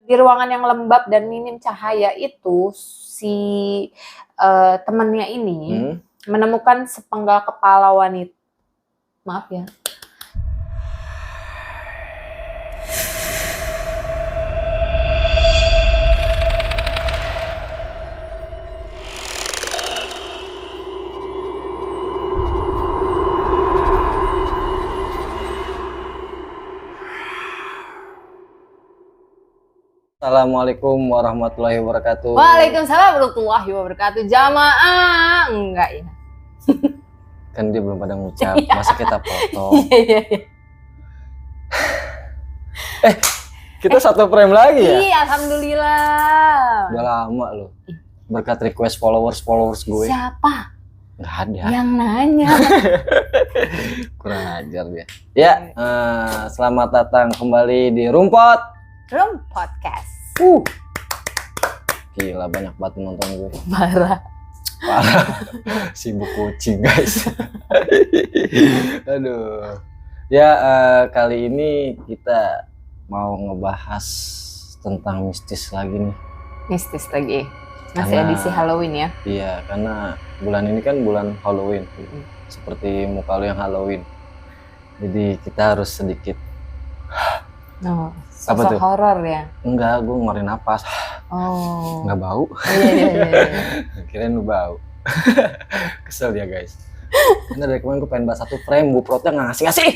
Di ruangan yang lembab dan minim cahaya itu si temannya ini menemukan sepenggal kepala wanita. Maaf ya. Assalamualaikum warahmatullahi wabarakatuh. Waalaikumsalam warahmatullahi wabarakatuh. Jamaah enggak ya? Kan dia belum pada ngucap, masa kita foto? Iya. Kita satu frame lagi ya? Iya, alhamdulillah. Udah lama loh. Berkat request followers gue. Siapa? Nggak ada. Yang nanya. Kurang ajar dia. Ya, selamat datang kembali di Rumpot Podcast. Gila, banyak banget nonton gue. Parah. Sibuk kucing guys. Aduh. Ya, kali ini kita mau ngebahas tentang mistis lagi nih. Mistis lagi. Masih edisi Halloween ya? Iya, karena bulan ini kan bulan Halloween. Seperti muka lu yang Halloween. Jadi kita harus sedikit sosok horor ya? Enggak, gue ngeluarin napas. Nggak bau. Iya. Kirain lu bau. Kesel dia guys. Karena dari kemarin gue pengen bahas satu frame, Bu Protnya nggak ngasih.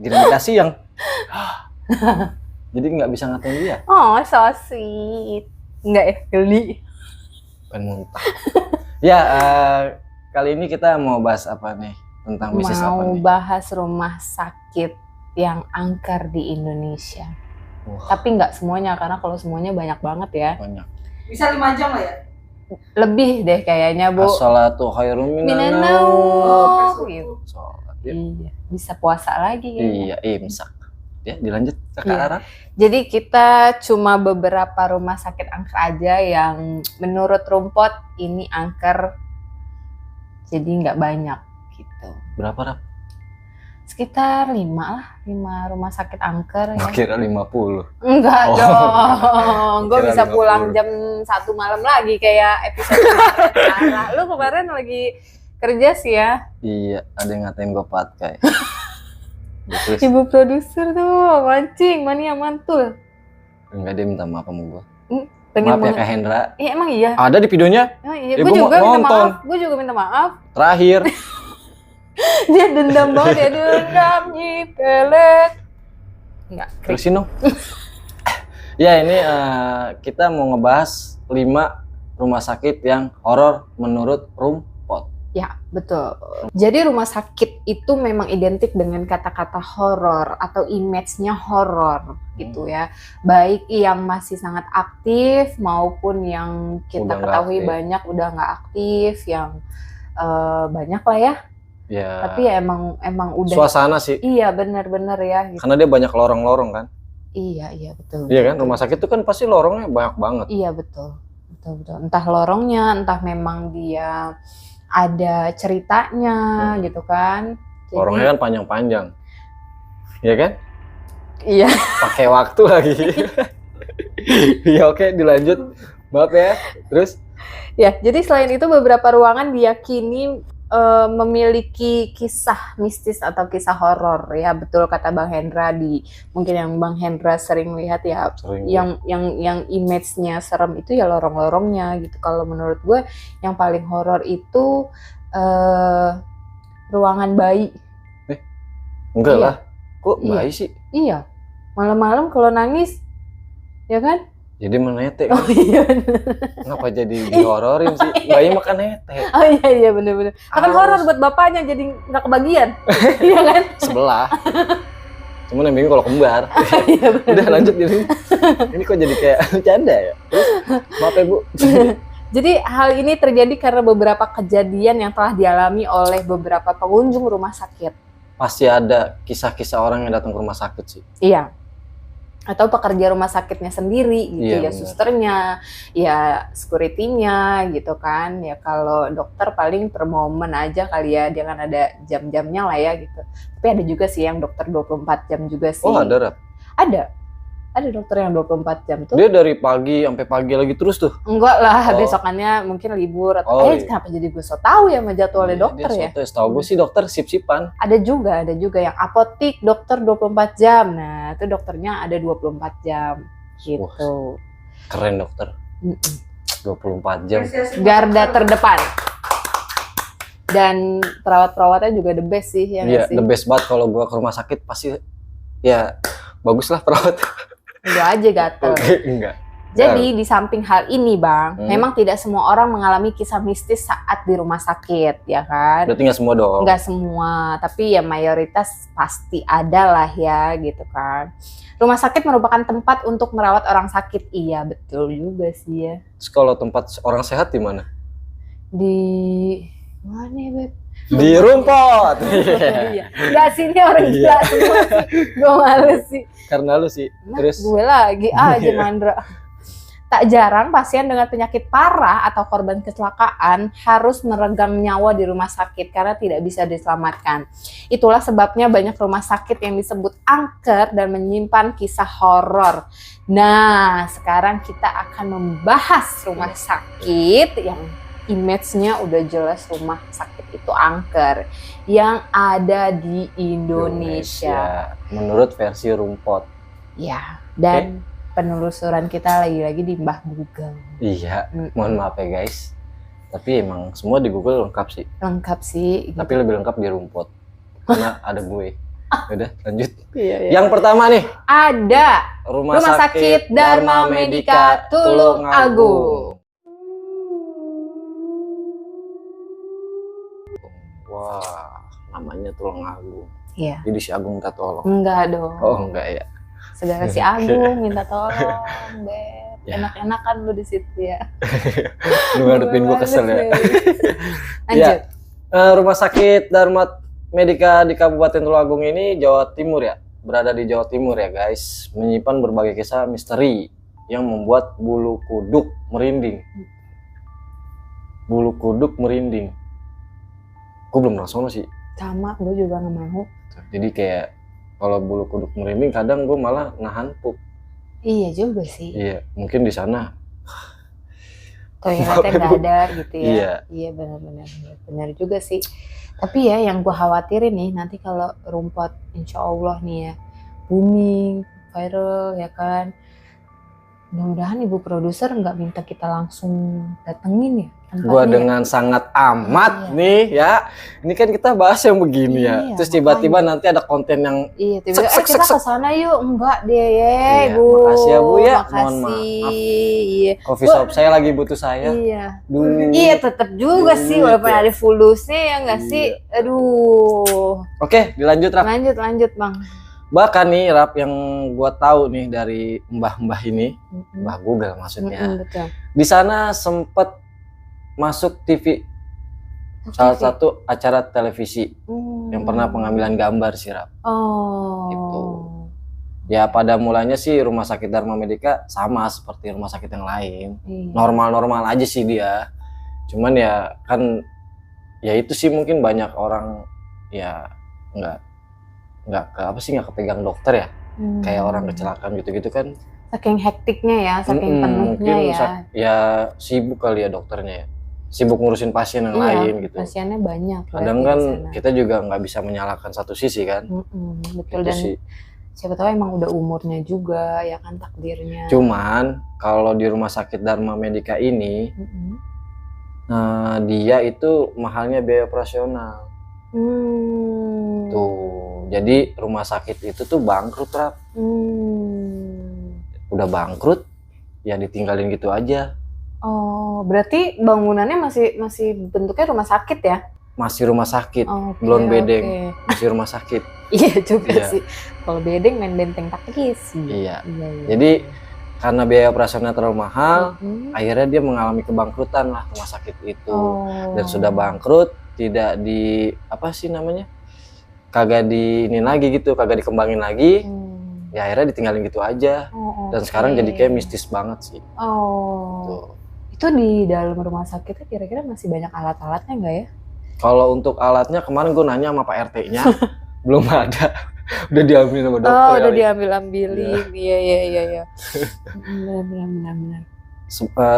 Dikasih yang jadi nggak bisa ngatain dia. Oh, so sweet. Enggak ya, geli. Pengen muntah. Ya, kali ini kita mau bahas apa nih? Tentang bisnis apa nih? Mau bahas rumah sakit yang angker di Indonesia. Tapi nggak semuanya, karena kalau semuanya banyak banget ya. Banyak. Bisa 5 jam lah ya? Lebih deh kayaknya, Bu. As-shalatu khairum minan naum. Gitu. Ya. Iya, bisa puasa lagi ya. Iya, imsak. Ya, dilanjut Kakak Ara. Jadi kita cuma beberapa rumah sakit angker aja yang menurut Rumpot ini angker. Jadi nggak banyak gitu. Berapa, Rap? Sekitar 5 rumah sakit angker ya. Kira 50. Enggak dong. Gue Kira bisa 50. pulang jam 1 malam lagi kayak episode kemarin. Lu kemarin lagi kerja sih ya? Iya, ada yang ngatain gue patkai. Terus, Ibu produser tuh mancing, mania mantul. enggak, dia minta maaf sama gue. Pengen Maaf ya Kak Hendra. Iya emang iya. Ada di videonya. Emang iya. Ya, Gue gua juga minta nonton. maaf. Gue juga minta maaf. Terakhir. Dia dendam banget ya, dendam nyipelet. Enggak. Terusin dong. Ya, ini kita mau ngebahas 5 rumah sakit yang horor menurut Rumpot. Ya, betul. Jadi rumah sakit itu memang identik dengan kata-kata horor atau image-nya horor gitu ya. Baik yang masih sangat aktif maupun yang kita Udah nggak ketahui aktif. banyak udah nggak aktif, yang banyak lah ya. Ya. Tapi ya emang udah. Suasana sih. Iya, benar-benar ya. Gitu. Karena dia banyak lorong-lorong kan. Iya betul. Iya kan, rumah sakit itu kan pasti lorongnya banyak banget. Iya betul. Entah lorongnya, entah memang dia ada ceritanya gitu kan. Jadi, Lorongnya kan panjang-panjang. Iya kan? iya. Pakai waktu lagi. Ya oke, dilanjut. Maaf ya. Terus? Ya, jadi selain itu beberapa ruangan diyakini memiliki kisah mistis atau kisah horor ya, betul kata Bang Hendra. Mungkin yang Bang Hendra sering lihat ya, Sering. yang image-nya serem itu ya lorong-lorongnya gitu. Kalau menurut gue yang paling horor itu ruangan bayi. Enggak Iya. lah. Kok Iya. bayi sih? Iya, malam-malam kalau nangis, ya kan? Jadi menete. Oh iya. Kenapa jadi dihororin sih? Bayi makan nete. Oh iya bener-bener. Akan horor buat bapaknya jadi nggak kebagian, iya kan? Sebelah. Cuman yang bingung kalau kembar. Iya bener. Udah lanjut ini. Ini kok jadi kayak bercanda ya? Terus, maaf ya Bu. Jadi hal ini terjadi karena beberapa kejadian yang telah dialami oleh beberapa pengunjung rumah sakit. Pasti ada kisah-kisah orang yang datang ke rumah sakit sih. Iya. Atau pekerja rumah sakitnya sendiri gitu, Iya, ya bener. susternya, ya security-nya gitu kan. Ya kalau dokter paling per momen aja kali ya, dia kan ada jam-jamnya lah ya gitu. Tapi ada juga sih yang dokter 24 jam juga sih. Oh ada Rap? Ada. Ada dokter yang 24 jam tuh. Dia dari pagi sampai pagi lagi terus tuh. Enggak lah, Oh. besokannya mungkin libur atau Oh, iya. kenapa jadi gue so tahu ya sama jadwalnya dokter ya. Setahu gue sih dokter sip-sipan. Ada juga yang apotik dokter 24 jam. Nah, itu dokternya ada 24 jam gitu. Keren dokter. 24 jam. Garda terdepan. Dan perawat-perawatnya juga the best sih ya. Iya, nggak sih? the best banget kalau gua ke rumah sakit pasti ya bagus lah perawat. Udah aja gatel. Enggak. Jadi di samping hal ini Bang, Hmm. memang tidak semua orang mengalami kisah mistis saat di rumah sakit, ya kan? Berarti nggak semua dong. Nggak semua, tapi ya mayoritas pasti ada lah ya gitu kan. Rumah sakit merupakan tempat untuk merawat orang sakit, iya betul juga sih ya. Terus kalau tempat orang sehat di mana? Di mana ya Beb? Di rumput. Iya. Nggak sih, ini orang Iya. gila semua sih. Gue males sih. Karena lu sih. Nah, Terus gue lagi aja Mandra. Tak jarang pasien dengan penyakit parah atau korban kecelakaan harus meregang nyawa di rumah sakit karena tidak bisa diselamatkan. Itulah sebabnya banyak rumah sakit yang disebut angker dan menyimpan kisah horor. Nah, sekarang kita akan membahas rumah sakit yang image-nya udah jelas rumah sakit itu angker yang ada di Indonesia. Menurut versi rumput. Ya, dan penelusuran kita lagi-lagi di Mbah Google. Iya, mohon maaf ya guys. Tapi emang semua di Google lengkap sih. Lengkap sih. Tapi lebih lengkap di rumput. Karena ada gue. Udah, lanjut. Iya. Yang pertama nih, Ada Rumah Sakit Dharma Medika Tulung Agung. Wah, namanya Tulung Agung. Iya. Jadi si Agung minta tolong. Enggak dong. Oh, enggak ya. Saudara si Agung minta tolong, Beb. Ya. Enak-enakan lu di situ ya. Lu ngadepin gue kesel ya. Lanjut. Rumah Sakit Dharma Medika di Kabupaten Tulung Agung ini Jawa Timur ya. Berada di Jawa Timur ya guys. Menyimpan berbagai kisah misteri yang membuat bulu kuduk merinding. Bulu kuduk merinding. Gue belum langsung sih. Sama, gue juga nggak mau. Jadi kayak kalau bulu kuduk merinding kadang gue malah nahan pup. Iya juga sih. Iya, mungkin di sana. Toiletnya nggak ada gitu ya. Iya. Iya benar juga sih. Tapi ya yang gue khawatirin nih nanti kalau rumput insya Allah nih ya booming, viral ya kan. Mudah-mudahan ibu produser nggak minta kita langsung datengin ya. Gua dengan sangat amat nih ya. Ini kan kita bahas yang begini ya. Iya, Terus tiba-tiba nanti ada konten yang iya, tiba-tiba kita ke sana yuk. Enggak deh ya, Iya, Bu. makasih ya, Bu, ya. Mohon Makasih. maaf. Iya. coffee shop saya lagi butuh saya. Iya. Duh. Iya, tetap juga Duit, sih walaupun ya. ada fulusnya ya enggak Iya. sih? Aduh. Oke, dilanjut Rap. Lanjut, Bang. Bahkan nih Rap yang gua tahu nih dari mbah-mbah ini, Mbah Google maksudnya. Betul. Di sana sempat masuk TV salah satu acara televisi yang pernah pengambilan gambar sih Rap. Oh. Gitu. Ya pada mulanya sih Rumah Sakit Dharma Medika sama seperti rumah sakit yang lain. Iya. Normal-normal aja sih dia. Cuman ya kan ya itu sih mungkin banyak orang ya nggak kepegang dokter ya. Kayak orang kecelakaan gitu-gitu kan. Saking hektiknya ya, saking penuhnya mungkin ya. ya sibuk kali ya dokternya ya. Sibuk ngurusin pasien yang Iya, lain gitu. pasiennya banyak. Kadang berarti kan di sana. kita juga nggak bisa menyalahkan satu sisi kan. Betul, Itu dan sih. siapa tahu emang udah umurnya juga ya kan takdirnya. Cuman kalau di Rumah Sakit Dharma Medika ini dia itu mahalnya biaya operasional. Tuh, jadi rumah sakit itu tuh bangkrut Rap. Udah bangkrut, ya ditinggalin gitu aja. Oh, berarti bangunannya masih bentuknya rumah sakit ya? Masih rumah sakit, Oke, belum bedeng, oke. masih rumah sakit. Iya juga Iya. sih. Kalau bedeng main benteng takis. Iya. Iya. Jadi karena biaya operasional terlalu mahal, Mhm. akhirnya dia mengalami kebangkrutan lah rumah sakit itu. Oh. Dan sudah bangkrut, tidak di apa sih namanya? Kagak di ini lagi gitu, kagak dikembangin lagi. Ya akhirnya ditinggalin gitu aja. Oh, Dan oke. sekarang jadi kayak mistis banget sih. Oh. Tuh. Itu di dalam rumah sakitnya kira-kira masih banyak alat-alatnya nggak ya? Kalau untuk alatnya kemarin gue nanya sama Pak RT-nya, belum ada. Udah diambil sama dokter Oh, udah kali. diambil-ambilin. Iya. Benar.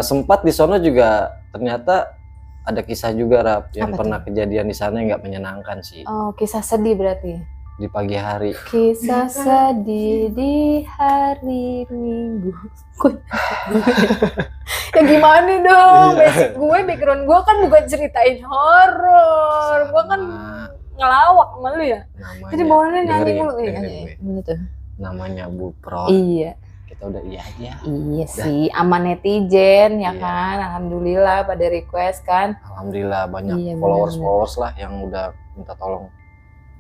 Sempat di sono juga ternyata ada kisah juga Rap yang Apa pernah kejadian di sana yang nggak menyenangkan sih Oh, kisah sedih berarti. di pagi hari. Kisah sedih di hari Minggu. Ya gimana dong? Iya. Basic gue, background gue kan bukan ceritain horor. Gue kan ngelawak sama lu ya. Jadi bawaannya nyanyi mulu. Gimana tuh? Namanya Bu Pro. Iya. Kita udah iya aja. Iya sih, aman netizen ya Iya. kan. Alhamdulillah pada request kan. Alhamdulillah banyak Iya, followers lah yang udah minta tolong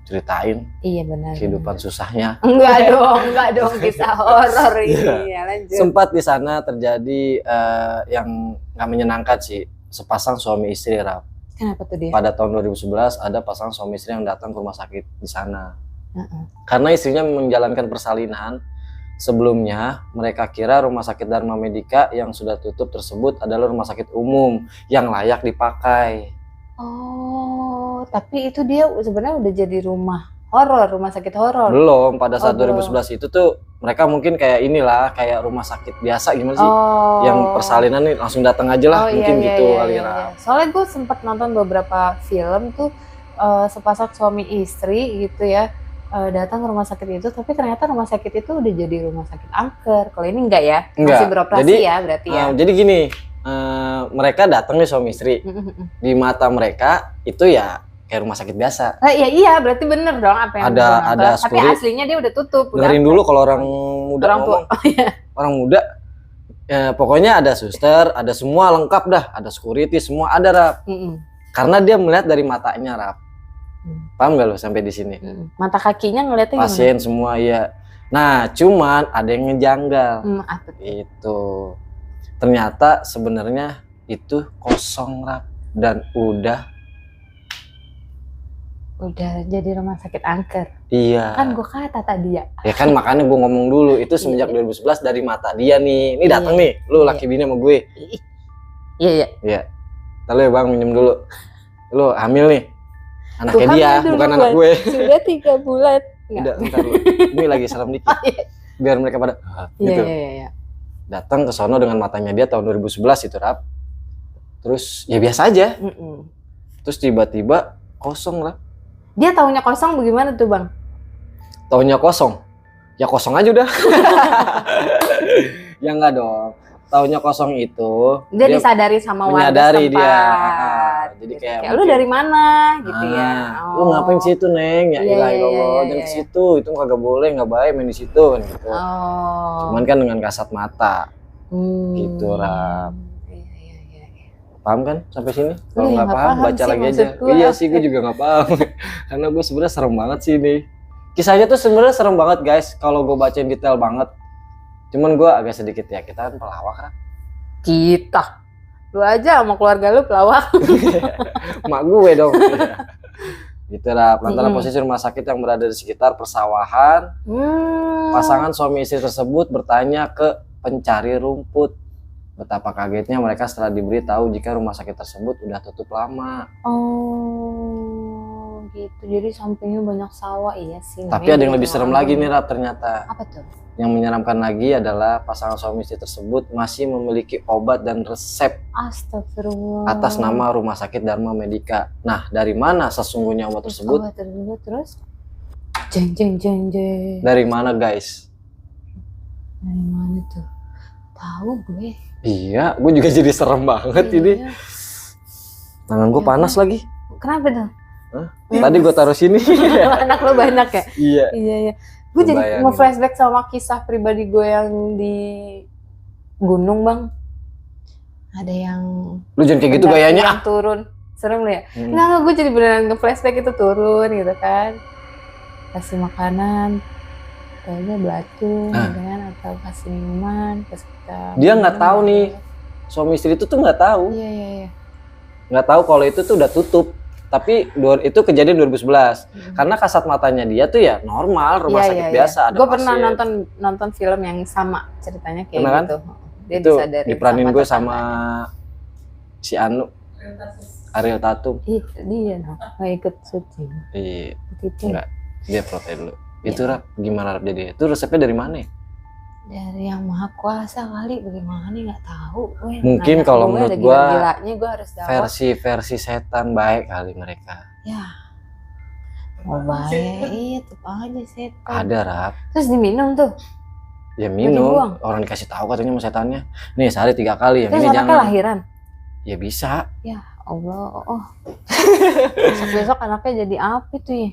ceritain Iya benar. kehidupan susahnya. Enggak dong kisah horor ini. Iya. Ya, lanjut. Sempat di sana terjadi yang nggak menyenangkan sih, sepasang suami istri Rap. Kenapa tuh dia? Pada tahun 2011 ada pasangan suami istri yang datang ke rumah sakit di sana. Uh-uh. Karena istrinya menjalankan persalinan, sebelumnya mereka kira rumah sakit Dharma Medika yang sudah tutup tersebut adalah rumah sakit umum yang layak dipakai. Oh, tapi itu dia sebenarnya udah jadi rumah horor, rumah sakit horor. Belum, pada saat belum. 2011 itu tuh mereka mungkin kayak inilah, kayak rumah sakit biasa gimana sih? Oh. Yang persalinan nih langsung datang aja lah, mungkin gitu kali iya. Soalnya gue sempat nonton beberapa film tuh sepasang suami istri gitu ya datang ke rumah sakit itu, tapi ternyata rumah sakit itu udah jadi rumah sakit angker. Kalau ini enggak ya? Enggak. Masih beroperasi Jadi, ya berarti ya. Jadi gini, mereka datang nih suami istri. Di mata mereka itu ya kayak rumah sakit biasa. Iya, berarti bener dong apa yang ada tapi aslinya dia udah tutup. Dengerin dulu kalau orang muda orang tua. Orang muda, pokoknya ada suster, ada semua lengkap dah, ada security, semua ada Rap. Karena dia melihat dari matanya Rap. Paham gak lo sampai di sini? Mata kakinya ngeliatnya gimana? Pasien semua ya. Nah, cuman ada yang ngejanggal. Itu ternyata sebenarnya itu kosong Rap dan udah jadi rumah sakit angker. Iya. Kan gue kata tadi ya. Ya kan makanya gue ngomong dulu itu semenjak 2011 dari mata dia nih. Ini datang nih, lu laki bini sama gue. Iya. Lalu ya Bang minjem dulu. Lu hamil nih. Anaknya dia, bukan anak gue. Sudah 3 bulan. Udah, bentar lu. Ini lagi serem dikit. Biar mereka pada gitu. Iya. Datang ke sono dengan matanya dia tahun 2011 itu Rap. Terus ya biasa aja. Terus tiba-tiba kosong lah. Dia taunya kosong bagaimana tuh Bang? Taunya kosong? Ya kosong aja udah. Ya enggak dong. Taunya kosong itu. Dia disadari sama warga menyadari setempat. Dia. Jadi kayak lu dari mana gitu ya. Lu ngapain sih itu Neng? Ya ilah jangan ke situ. Itu kagak boleh, enggak baik main di situ kan gitu. Cuman kan dengan kasat mata. Gitu Rap. Paham kan sampai sini? Kalau nggak paham baca lagi aja. Iya sih, gue juga nggak paham. Karena gue sebenarnya serem banget sih ini. Kisahnya tuh sebenarnya serem banget guys. Kalau gue bacain detail banget. Cuman gue agak sedikit ya, kita kan pelawak kan. Kita? Lu aja sama keluarga lu pelawak. Mak gue dong. Gitu lah. Lantaran posisi rumah sakit yang berada di sekitar persawahan. Pasangan suami istri tersebut bertanya ke pencari rumput. Betapa kagetnya mereka setelah diberitahu jika rumah sakit tersebut udah tutup lama. Oh, gitu. Jadi sampingnya banyak sawah, iya sih. Tapi ada yang lebih serem lagi nih Rap ternyata. Apa tuh? Yang menyeramkan lagi adalah pasangan suami istri tersebut masih memiliki obat dan resep Astagfirullah. atas nama Rumah Sakit Dharma Medika. Nah, dari mana sesungguhnya obat tersebut? Obat tersebut terus? Jeng. Dari mana guys? Dari mana tuh? Tahu gue. Iya, gue juga jadi serem banget ini. Tangan gue panas lagi. Kenapa tuh? Tadi gue taruh sini. Anak lo banyak ya? Iya. Gue jadi nge-flashback sama kisah pribadi gue yang di gunung Bang. Ada yang lu jangan kayak gitu gayanya. Yang turun. Serem lo ya? Enggak, gue jadi beneran nge-flashback itu turun gitu kan. Kasih makanan. Kayaknya batu, kan, atau kasih minuman, terus kita. Dia nggak tahu nih, suami istri itu tuh nggak tahu. Iya. Nggak tahu kalau itu tuh udah tutup. Tapi itu kejadian 2011. Karena kasat matanya dia tuh ya normal, rumah sakit biasa. Ada gue pernah nonton film yang sama ceritanya kayak kan? gitu. Dia itu disadari diperanin gue sama si Anu, Ariel Tatum. Dia nggak ikut syuting. Iya. Gitu. Enggak, dia protes dulu. Itu Rap, gimana Rap jadi? Itu resepnya dari mana? Dari yang maha kuasa kali, bagaimana nih nggak tahu. Mungkin kalau menurut gue gila-gilanya gue harus dapat. versi setan baik kali mereka. Ya, mau baik, iya tetep aja setan. Ada Rap. Terus diminum tuh? Ya minum, orang dikasih tahu katanya sama setannya. Nih sehari 3 kali yang terus ini jangan. lahiran? Ya bisa. Ya Allah, besok anaknya jadi apa tuh ya?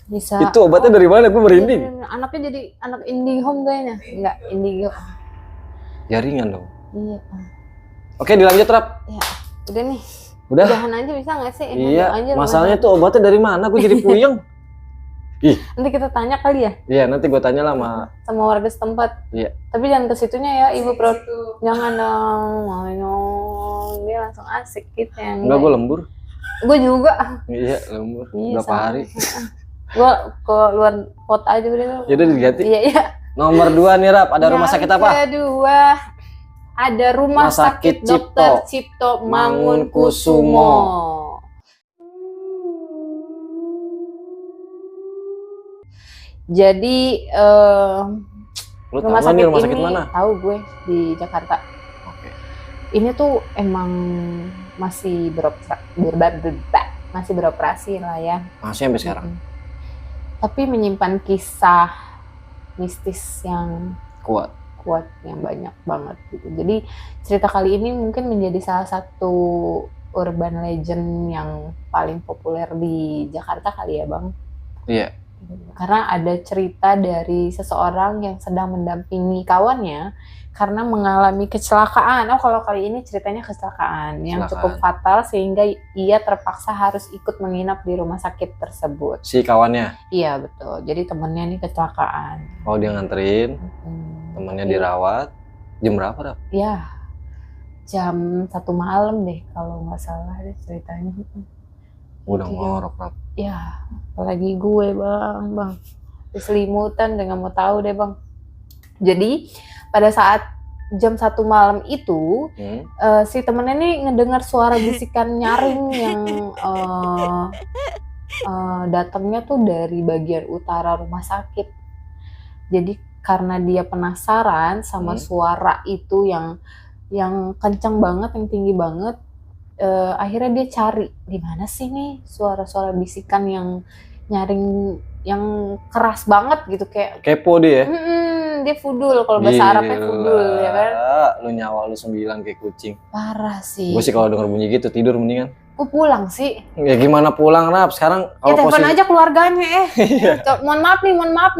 Bisa. Itu obatnya dari mana? Gue merinding. Anaknya jadi anak IndiHome kayaknya. Enggak, Indigo. Jaringan dong. Iya. Oke, dilanjut Rap. Ya, udah nih. Udah. Udahan aja bisa nggak sih? Iya. Masalahnya tuh obatnya dari mana? Gue jadi puyeng. Ih. Nanti kita tanya kali ya? Iya, nanti gue tanya lah sama warga setempat. Iya. Tapi jangan ke situnya ya, Ibu Pro. Jangan dong. Dia langsung asik gitu yang. Enggak, gue lembur. Gue juga. Iya, lembur. Iya, berapa hari? Gue ke luar kota aja udah. Ya udah diganti. Iya. Nomor 2 nih Rap, ada rumah sakit apa? Kedua, ada rumah sakit Dr. Cipto Mangunkusumo. Jadi Lu rumah tahu sakit nih rumah sakit ini mana? tahu gue di Jakarta. Oke. Ini tuh emang masih beroperasi lah ya. Masih sampai sekarang. Tapi menyimpan kisah mistis yang Kuat yang banyak banget gitu. Jadi cerita kali ini mungkin menjadi salah satu urban legend yang paling populer di Jakarta kali ya Bang. Iya. Karena ada cerita dari seseorang yang sedang mendampingi kawannya karena mengalami kecelakaan. Oh, kalau kali ini ceritanya kecelakaan yang cukup fatal sehingga ia terpaksa harus ikut menginap di rumah sakit tersebut. Si kawannya? Iya, betul. Jadi temennya ini kecelakaan. Oh, dia nganterin. Temannya dirawat. Jam berapa, Rap? Iya. Jam 1 malam deh kalau nggak salah deh ceritanya. Udah ngorok, Rap. Ya, apalagi gue bang diselimutan dengan mau tahu deh bang. Jadi pada saat jam 1 malam itu si temennya nih ngedengar suara bisikan nyaring yang datangnya tuh dari bagian utara rumah sakit. Jadi karena dia penasaran sama suara itu yang kencang banget, yang tinggi banget. Akhirnya dia cari di mana sih nih suara-suara bisikan yang nyaring yang keras banget gitu kayak kepo dia. Dia fudul kalau bahasa Arabnya fudul ya kan. Lu nyawa lu 9 kayak kucing. Parah sih. Gue sih kalau denger bunyi gitu tidur mendingan. Gue pulang sih. Ya gimana pulang Rap? Sekarang kalau telepon aja keluarganya mohon maaf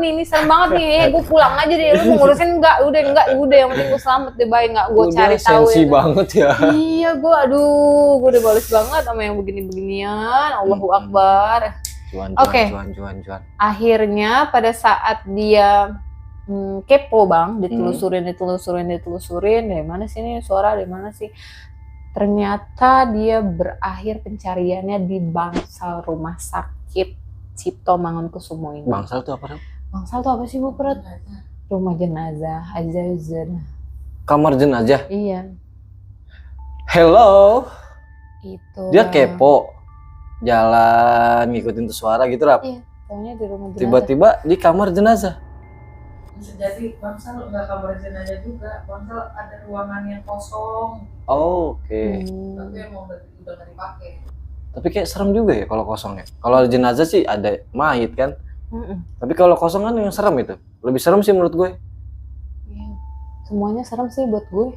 nih ini serem banget nih gue pulang aja deh, lu mau ngurusin enggak udah yang penting gue selamat deh, baik nggak gue cari tahu sensi banget ya. Iya gue udah bales banget sama yang beginian. Allahu Akbar. Oke. Akhirnya pada saat dia kepo bang, ditelusurin dari mana sih nih suara, dari mana sih? Ternyata dia berakhir pencariannya di bangsal rumah sakit Cipto Mangunkusumo ini. Bangsal tuh apa? Bangsal tuh apa sih Bu Prat? Rumah jenazah, azazan. Kamar jenazah? Iya. Hello. Itu. Dia kepo. Jalan ngikutin tuh suara gitu Rap. Iya, soalnya di rumah jenazah. Tiba-tiba di kamar jenazah. Bisa jadi bangsal nggak kamar jenazah juga, bangsal ada ruangan yang kosong. Oh, oke. Tapi emang udah nggak dipakai. Tapi kayak serem juga ya kalau kosong ya. Kalau ada jenazah sih ada mayit kan. Tapi kalau kosong kan yang serem itu. Lebih serem sih menurut gue. Iya. Semuanya serem sih buat gue.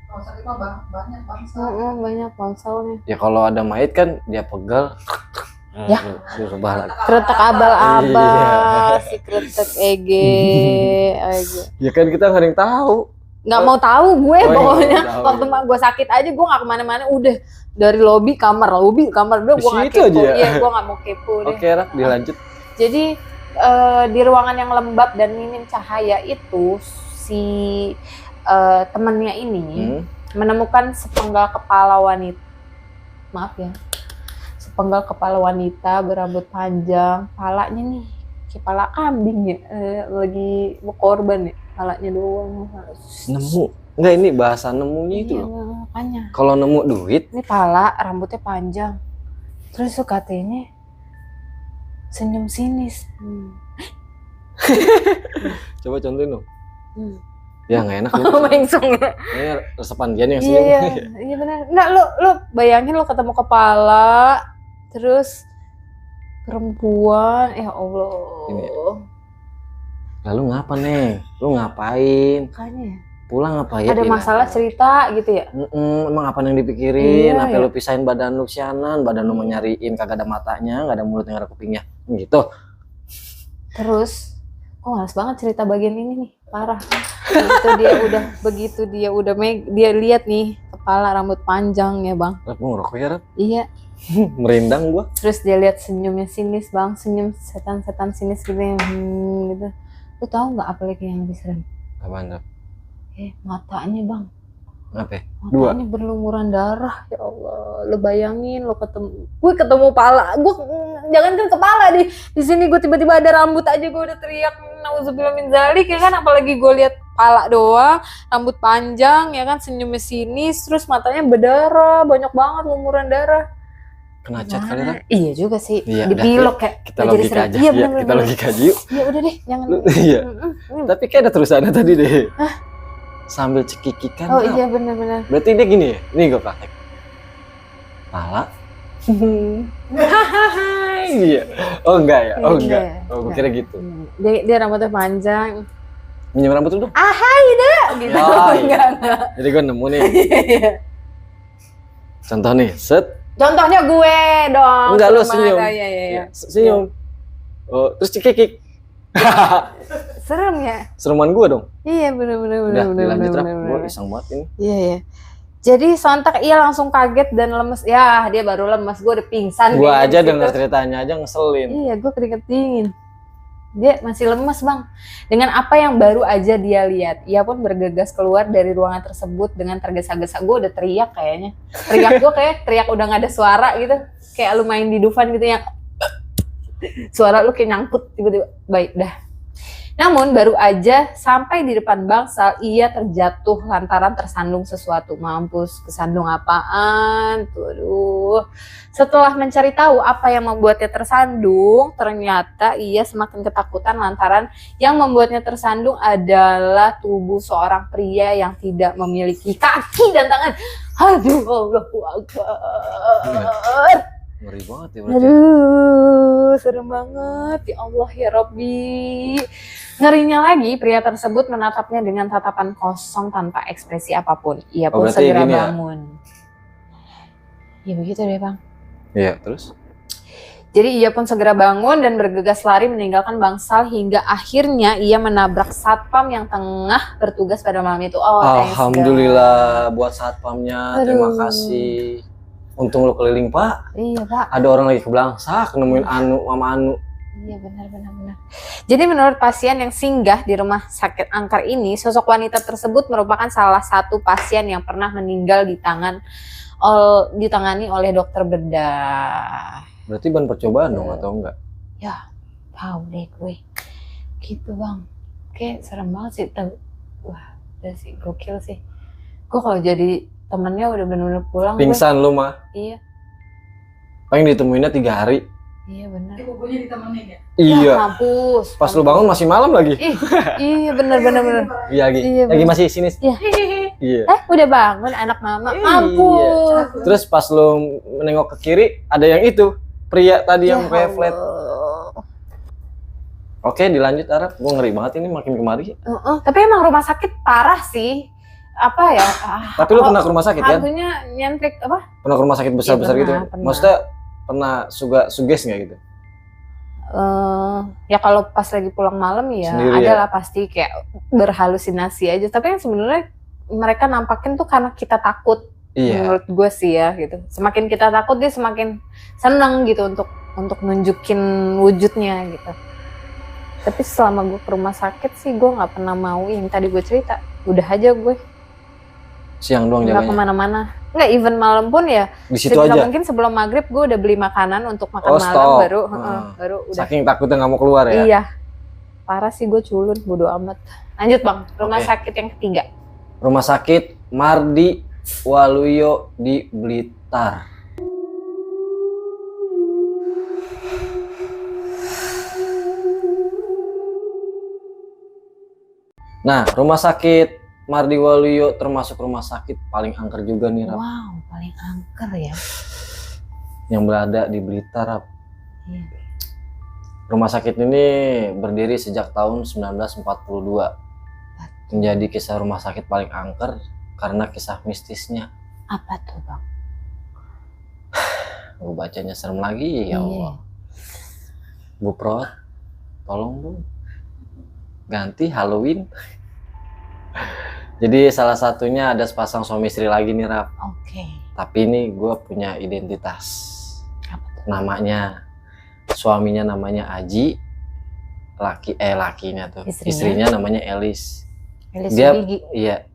Kalau sakit mah banyak bangsal. Banyak bangsalnya. Ya kalau ada mayit kan dia pegal. Ya. Kretek abal-abal, si kretek ege. Ya kan kita nggak ada yang tahu. Nggak mau tahu gue pokoknya. Waktu gue sakit aja gue nggak kemana-mana, udah dari lobby kamar udah gue nggak kepo. Iya, gue nggak mau kepo deh. Oke, Rak, dilanjut. Jadi di ruangan yang lembab dan minim cahaya itu si temannya ini menemukan sepenggal kepala wanita. Maaf ya. Sepenggal kepala wanita berambut panjang, palanya nih kepala kambing ya, lagi mau korban ya, palanya doang. Nemu? Enggak, ini bahasa nemunya itu loh. Makanya. Kalau nemu duit, ini pala, rambutnya panjang, terus tuh katanya senyum sinis. Coba contohin dong. Hmm. Ya nggak enak. Oh, mengsong ya. Kayaknya resepan dia nih yang Iya, senyum. iya benar. Nggak, lu bayangin lu ketemu kepala, terus perempuan, ya Allah. Ini. Lalu ngapa nih? Lu ngapain? Makanya ya. Pulang apa ya? Ada masalah cerita gitu ya? Emang apa yang dipikirin? Iya, Apa iya. lu pisahin badan lu sianan? Badan lu mau nyariin kagak ada matanya, nggak ada mulutnya, nggak ada kupingnya. Gitu. Terus, kok males banget cerita bagian ini nih, parah. Begitu dia udah dia lihat nih kepala rambut panjang ya bang. Rap, mau ngerokok ya, Rap? Iya. Merindang gua. Terus dia lihat senyumnya sinis bang, senyum setan-setan sinis gitu yang gitu. Lu tahu nggak apa lagi yang lebih serem? Apaan, Rap? Matanya bang. Apa? Matanya berlumuran darah, ya Allah. Lu bayangin, gue ketemu pala, gue jangan kan kepala di sini gue tiba-tiba ada rambut aja gue udah teriak nauzubillah min zalik ya kan, apalagi gue lihat pala doang, rambut panjang ya kan, senyumnya sinis, terus matanya berdarah, banyak banget lumuran darah. Kena cat kali, Rap? Iya juga sih, Iya, dipilok kayak. Kita logika aja. Iya, Iya, bener, kita logika aja yuk. Ya udah deh, jangan. Iya. Tapi kayak ada terusannya tadi deh. Hah? Sambil cekikikan. Oh Rap. iya benar-benar. Berarti dia gini ya? Nih gue praktek. Pala. Iya. Oh enggak ya? Oh enggak. Oh gue kira gitu. Dia rambutnya panjang. Minjem rambut lu dong. Gitu. Oh, iya. Enggak. Jadi gue nemu nih. Contoh nih, set. Contohnya gue dong. Enggak, lu Serem senyum. banget. Iya. Senyum. Oh, terus cekikik. Serem ya? Sereman gue dong. Iya bener. Udah, dilanjut Rap. Gue iseng banget ini. Iya. Jadi sontak ia langsung kaget dan lemes. Ya dia baru lemes, gue udah pingsan. Gue kayaknya aja di situ. denger ceritanya aja ngeselin. Iya, gue keringet dingin. Dia masih lemes bang. Dengan apa yang baru aja dia lihat, ia pun bergegas keluar dari ruangan tersebut dengan tergesa-gesa. Gue udah teriak kayaknya. Teriak gue kayak teriak udah gak ada suara gitu. Kayak lu main di Dufan gitu yang suara lu kayak nyangkut tiba-tiba. Baik dah. Namun baru aja sampai di depan bangsal, ia terjatuh lantaran tersandung sesuatu. Mampus, kesandung apaan? Tuh. Setelah mencari tahu apa yang membuatnya tersandung, ternyata ia semakin ketakutan lantaran yang membuatnya tersandung adalah tubuh seorang pria yang tidak memiliki kaki dan tangan. Aduh, Allahu Akbar. Ngeri banget ya berarti. Aduh, serem banget. Ya Allah ya Rabbi. Ngerinya lagi, pria tersebut menatapnya dengan tatapan kosong tanpa ekspresi apapun. Ia pun berarti segera gini ya? bangun. Ya begitu deh bang. Iya, terus? Jadi ia pun segera bangun dan bergegas lari meninggalkan bangsal hingga akhirnya ia menabrak satpam yang tengah bertugas pada malam itu. Oh, thanks, Alhamdulillah buat satpamnya. Terima Aduh. kasih. Untung lo keliling, Pak. Iya pak. Ada orang lagi kebelangsak nemuin Anu sama Anu. Iya benar. Jadi menurut pasien yang singgah di rumah sakit angker ini, sosok wanita tersebut merupakan salah satu pasien yang pernah meninggal ditangani oleh dokter bedah. Berarti ban percobaan dong atau enggak? Ya, tahu deh gue. Gitu bang. Kayak serem banget sih. Wah, udah sih gokil sih. Gue kalau jadi temennya udah bener-bener pulang. Pingsan lu mah. Iya. Paling ditemuinnya 3 hari. Iya benar. Bukunya ditemenin ya? Iya. Mampus. Pas lu bangun masih malam lagi. Iya benar. Iya lagi. Iya, Lagi bener. masih sini. Iya. Iya. Udah bangun anak mama. Iya. Mampus. Terus pas lu menengok ke kiri ada yang itu. Pria tadi yang Ya kayak flat. Allah. Oke, dilanjut Arab. Gue ngeri banget ini makin kemari. Tapi emang rumah sakit parah sih. Apa ya? Tapi lu pernah ke rumah sakit kan? Hantunya nyentrik apa? Pernah ke rumah sakit besar-besar Iya, gitu? pernah. Maksudnya pernah suges nggak gitu? Ya kalau pas lagi pulang malam ya Sendiri adalah pasti kayak berhalusinasi aja. Tapi yang sebenarnya mereka nampakin tuh karena kita takut. Iya. Menurut gue sih ya gitu. Semakin kita takut dia semakin seneng gitu untuk nunjukin wujudnya gitu. Tapi selama gue ke rumah sakit sih gue nggak pernah mau yang tadi gue cerita. Udah aja gue Siang doang nggak jaganya. kemana-mana. Nggak even malam pun ya. Di situ Sebisa aja. mungkin sebelum maghrib gue udah beli makanan untuk makan Oh, malam stok. baru udah. Saking takutnya nggak mau keluar ya. Iya. Parah sih gue culun, bodo amat. Lanjut bang, rumah Oke. sakit yang ketiga. Rumah sakit Mardi Waluyo di Blitar. Nah, rumah sakit Mardi Waluyo termasuk rumah sakit paling angker juga nih, Rap. Wow, paling angker ya. Yang berada di Blitar, Rap. Iya. Rumah sakit ini berdiri sejak tahun 1942. Menjadi kisah rumah sakit paling angker karena kisah mistisnya. Apa tuh, Bang? Gue bacanya serem lagi, ya Allah. Bu Prot, tolong dong ganti Halloween. Jadi salah satunya ada sepasang suami istri lagi nih, Rap. Oke. Tapi ini gue punya identitas. Apa tuh? Namanya, suaminya namanya Aji, lakinya tuh. Istrinya namanya Elis. Elis Dia, Gigi. iya.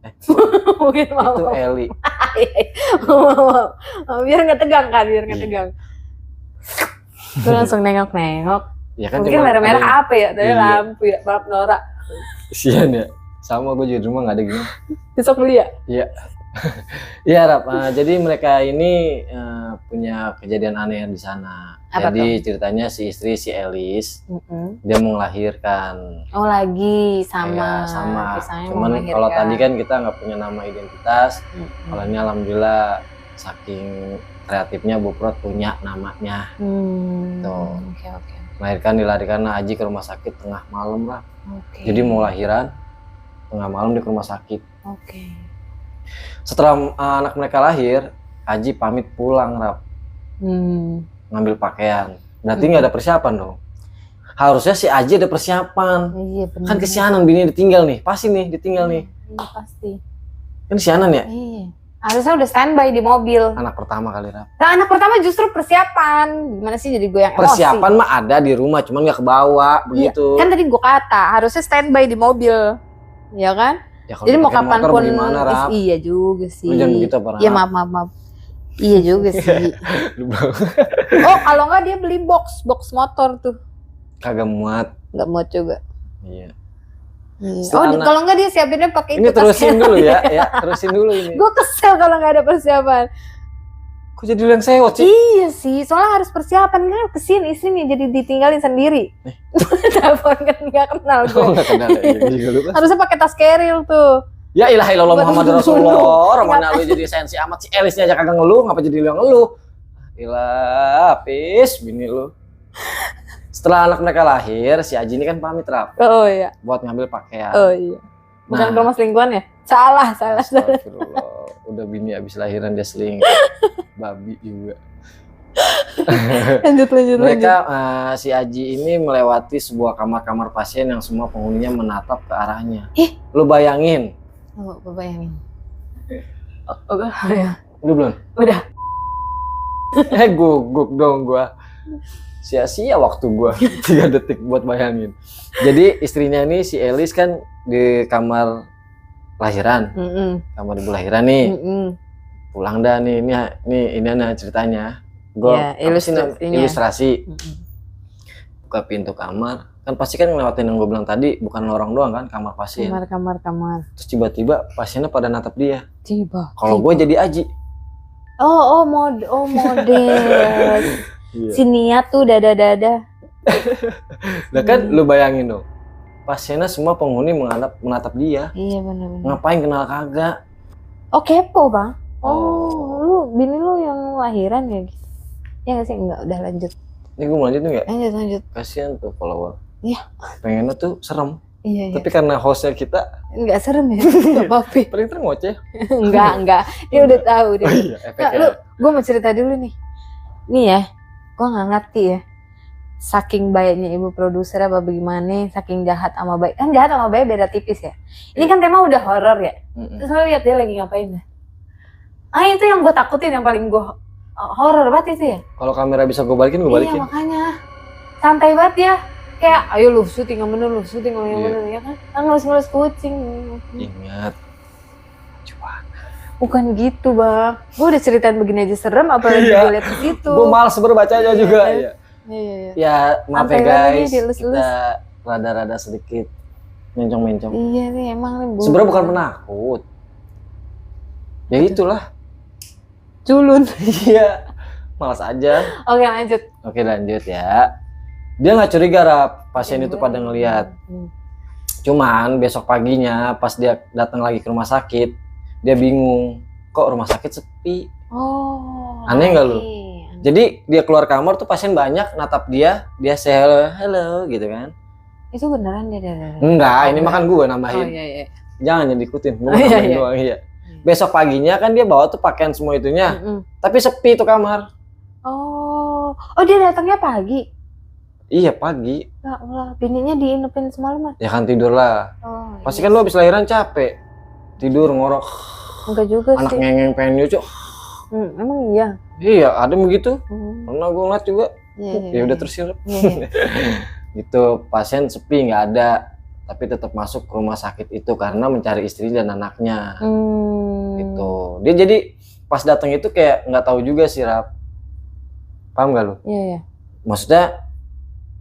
Mungkin mau. Itu Eli. Biar nggak tegang kan, biar nggak Iya. tegang. Gue langsung nengok-nengok. Ya kan Mungkin cuma merah-merah ada- apa ya? Tadi Iya. lampu ya, maaf Nora. Sian ya. Sama gue juga di rumah nggak ada gini. Besok beli ya? Iya, Rap. Jadi mereka ini punya kejadian aneh di sana. Apa Jadi ceritanya si istri si Elis Mm-mm. dia mau melahirkan. Oh lagi sama. Ya, sama. Kisahnya Cuman melahirkan. kalau tadi kan kita nggak punya nama identitas. Mm-mm. Kalau ini alhamdulillah saking kreatifnya Bu Prot punya namanya. Tuh. Oke. Melahirkan dilarikan Aji ke rumah sakit tengah malam lah. Oke. Jadi mau lahiran tengah malam di rumah sakit. Oke. Setelah anak mereka lahir, Aji pamit pulang, Rap, ngambil pakaian. Berarti nggak ada persiapan dong. Harusnya si Aji ada persiapan. Iya benar. Kan kesianan bini ditinggal nih, pasti nih ditinggal nih. Iya pasti. Kan kesianan ya. Iya. Harusnya udah standby di mobil. Anak pertama kali, Rap. Nah anak pertama justru persiapan. Gimana sih jadi gue yang emosi? Persiapan mah ada di rumah, cuman nggak kebawa begitu. Kan tadi gue kata harusnya standby di mobil, ya kan? Ya, kalau Jadi mau pakai motor kapanpun, bagaimana, Rap? iya juga sih. Lu jangan begitu apa, Rap? Iya maaf. Iya juga sih. Lu Oh kalau nggak dia beli box motor tuh, kagak muat. nggak muat juga. Iya. Iya. Setelah Kalau nggak dia siapinnya pakai Ini itu terusin dulu ya, terusin dulu ini. Gue kesel kalau nggak ada persiapan. Kok jadi lu yang sewot sih? Iya sih, soalnya harus persiapan kan kesini sini jadi ditinggalin sendiri. Telepon kan nggak kenal gue. Oh, nggak kenal ya. Juga lu kan. Harusnya pakai tas keril tuh. Ya ilaha illallah Buat Muhammad dulu. Rasulullah. Mana lu jadi sensi amat si Elisnya aja kagak ngeluh, ngapa jadi lu yang ngeluh? Ilah, habis bini lu. Setelah anak mereka lahir, si Aji ini kan pamit, Rap, Oh iya, buat ngambil pakaian. oh iya. Bukan Nah. ke rumah selingkuhan ya? Salah. Astagfirullah. Udah bini abis lahiran dia selingkuh. Babi juga. Lanjut. Mereka si Aji ini melewati sebuah kamar-kamar pasien yang semua penghuninya menatap ke arahnya. Lu bayangin. Oh, gue bayangin. Oh, ya. Lu belum? Udah. Guguk dong gua. Sia-sia waktu gua 3 detik buat bayangin. Jadi istrinya ini si Elis kan di kamar lahiran, kamar ibu lahiran nih. Pulang dah nih, ini ceritanya. Gua Ya, apa sih ilustrasinya. ilustrasi. Buka pintu kamar, kan pasti kan ngelewatin yang gue bilang tadi, bukan lorong doang kan, kamar pasien. Kamar. Terus tiba-tiba pasiennya pada natap dia. Tiba. Kalau gue jadi Aji. Oh model. Iya. Si Nia tuh dada. Nah kan lu bayangin dong, pasiennya semua penghuni menatap dia. Iya benar. Ngapain kenal kagak? Oh kepo bang. Oh. Lu bini lu yang lahiran ya? Ya nggak sih, enggak, udah lanjut. Ini gue mau lanjutin nggak? Lanjut. Kasian tuh follower. Iya. Pengennya tuh serem. Iya. Tapi karena hostnya kita Enggak serem ya? Enggak apa-apa. paling ngoceh. Enggak. Dia udah tahu dia. Oh iya, Nah, efeknya. gue mau cerita dulu nih. Nih ya, gue nggak ngerti ya. Saking baiknya ibu produser apa bagaimana, saking jahat sama baik. Kan jahat sama baik beda tipis ya. Ini kan tema udah horor ya. Mm-mm. Terus lo lihat dia lagi ngapain dah. Itu yang gue takutin, yang paling gue horor banget itu ya. Kalau kamera bisa gue balikin, gue balikin. Iya makanya. Santai banget ya. Kayak ayo lu syuting yang bener, lu syuting yang Iya. bener ya kan. Ngelus-ngelus kucing. Ingat. Cuan. Bukan gitu bang. Gue udah ceritain begini aja serem, apalagi Iya. gue liat ke situ. Gue males berbacanya Iya, juga. kan? Iya. Iya. Ya maaf ya Santai banget nih, guys, dilus-lus. kita rada-rada sedikit mencong-mencong. Iya nih emang nih. Sebenarnya bukan penakut. Ya itulah. Culun. Iya. Malas aja. Oke lanjut. Oke lanjut ya. Dia nggak curiga, Rap. Pasien itu pada ngelihat. Cuman besok paginya pas dia datang lagi ke rumah sakit, dia bingung, kok rumah sakit sepi. Oh. Aneh nggak lu? lagi. Jadi dia keluar kamar tuh pasien banyak natap dia say hello, hello gitu kan. Itu beneran dia. Enggak, ini makan gue Oh nambahin. iya. Jangan diikutin, gue Iya, nambahin iya. doang iya. Besok paginya kan dia bawa tuh pakaian semua itunya, Mm-mm. tapi sepi tuh kamar. Oh dia datangnya pagi. Iya pagi, Ya Allah, bininya diinepin semalaman. ya kan tidur lah. Oh. Pasti iya. kan lu habis lahiran capek, tidur ngorok, Enggak juga anak sih. ngengeng pengen nyucu. Emang iya. Iya, ada begitu. Hmm. Pernah gue ngeliat juga. Iya. Ya udah tersirap. Iya. Gitu, pasien sepi nggak ada, tapi tetap masuk ke rumah sakit itu karena mencari istri dan anaknya. Gitu. Dia jadi pas datang itu kayak nggak tahu juga sih, Rap. Paham gak lu? Iya. Maksudnya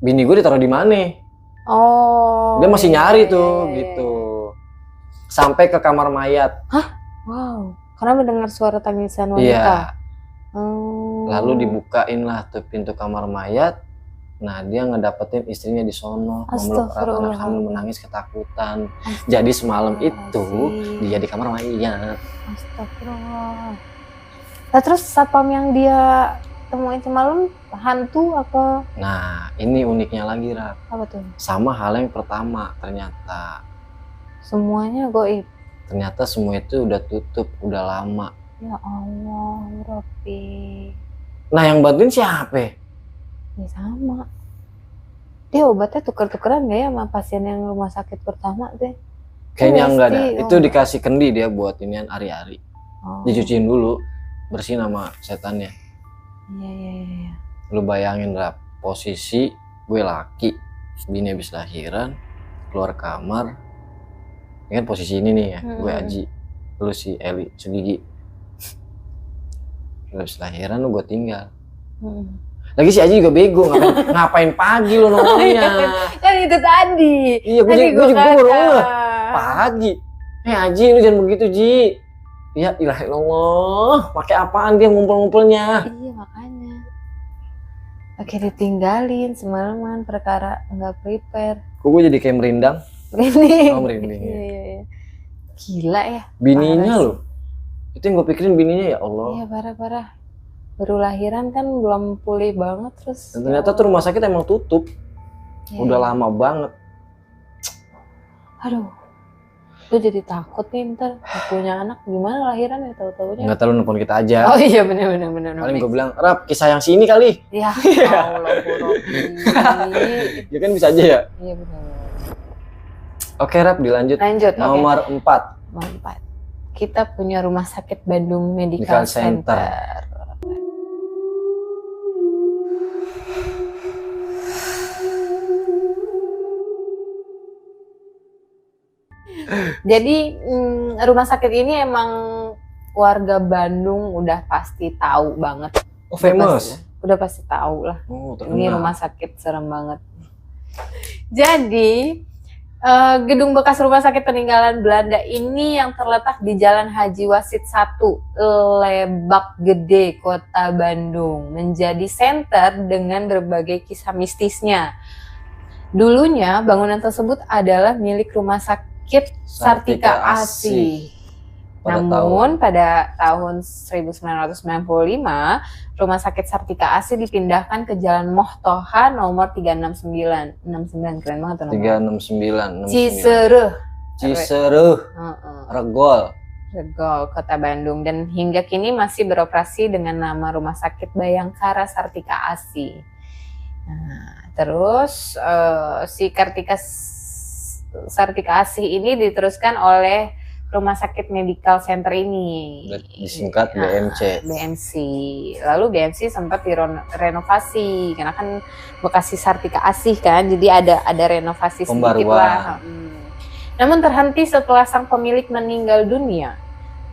bini gue ditaruh di mana? Oh. Dia masih nyari iya, tuh iya, gitu. Sampai ke kamar mayat. Wow. Karena mendengar suara tangisan wanita. Iya. Oh. Lalu dibukain lah tuh pintu kamar mayat. Nah, dia ngedapetin istrinya di sono, memeluk erat anak sambil menangis ketakutan. Jadi semalam itu dia di kamar mayat. Astagfirullah. Nah, terus satpam yang dia temuin semalam hantu apa? Nah, ini uniknya lagi, Rap. Apa tuh? Sama hal yang pertama, ternyata Semuanya goib. ternyata semua itu udah tutup, udah lama. Ya Allah, Rabbi. Nah, yang bantuin siapa? Ya sama. Dia obatnya tuker-tukeran gak ya sama pasien yang rumah sakit pertama deh? Kayaknya enggak ada. Mesti, Itu dikasih kendi dia buat inian ari-ari. Oh. Dicuciin dulu, bersihin sama setannya. Iya. Lu bayangin, Rap, posisi gue laki, bini habis lahiran, keluar kamar. Ini kan posisi ini nih ya, gue Aji, lu si Eli, Sugigi. Lu habis lahiran, lu gue tinggal. Lagi si Aji juga bego, ngapain pagi lu nongkrongnya? Kan itu tadi. Iya, gue juga baru pagi. Aji, lu jangan begitu, Ji. Ya ilah Allah, pakai apaan dia ngumpul-ngumpulnya? Iya makanya. Oke, ditinggalin semalaman perkara nggak prepare. Kok gue jadi kayak merindang? Merinding. Oh, merinding. Iya. Gila ya. Bininya Parah loh. Itu yang gue pikirin bininya, ya Allah. Iya parah. Baru lahiran kan belum pulih banget terus. Dan ternyata tuh rumah sakit emang tutup. Iya. Udah lama banget. Aduh. Gue jadi takut nih ntar punya anak gimana lahiran ya tahu-taunya. Nggak tahu nelfon kita aja. Oh iya benar. Paling gue bilang, Rap, kisah yang sini kali. Ya Allah Robi. Ya kan bisa aja ya. Iya benar. Oke, Rap, dilanjut. Lanjut. Nomor 4. Nomor 4. Kita punya Rumah Sakit Bandung Medical Medical Center. Center. Jadi rumah sakit ini emang warga Bandung udah pasti tahu banget. Oh, famous. Udah pasti tahu lah. Oh, Ini terkenal. rumah sakit serem banget. Jadi gedung bekas rumah sakit peninggalan Belanda ini yang terletak di Jalan Haji Wasit 1, Lebak Gede, Kota Bandung, menjadi center dengan berbagai kisah mistisnya. Dulunya bangunan tersebut adalah milik Rumah Sakit Sartika Asih. Namun pada tahun 1995, Rumah Sakit Sartika Asih dipindahkan ke Jalan Mohtoha nomor 369. 69 keren banget tuh nomor. 369. Cisereh. Regol. Regol, Kota Bandung, dan hingga kini masih beroperasi dengan nama Rumah Sakit Bayangkara Sartika Asih. Nah, terus si Sartika Asih ini diteruskan oleh Rumah Sakit Medical Center ini. Disingkat BMC. BMC. Lalu BMC sempat direnovasi karena kan Bekasi Sartika Asih kan, jadi ada renovasi sedikit lah. Namun terhenti setelah sang pemilik meninggal dunia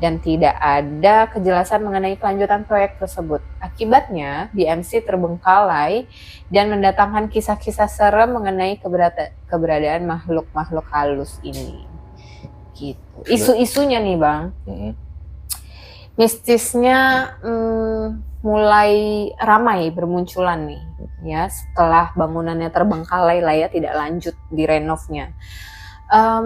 dan tidak ada kejelasan mengenai kelanjutan proyek tersebut. Akibatnya BMC terbengkalai dan mendatangkan kisah-kisah serem mengenai keberadaan makhluk-makhluk halus ini. Gitu. Isu-isunya nih Bang, mistisnya mulai ramai bermunculan nih ya setelah bangunannya terbengkalai lah ya, tidak lanjut di renovnya.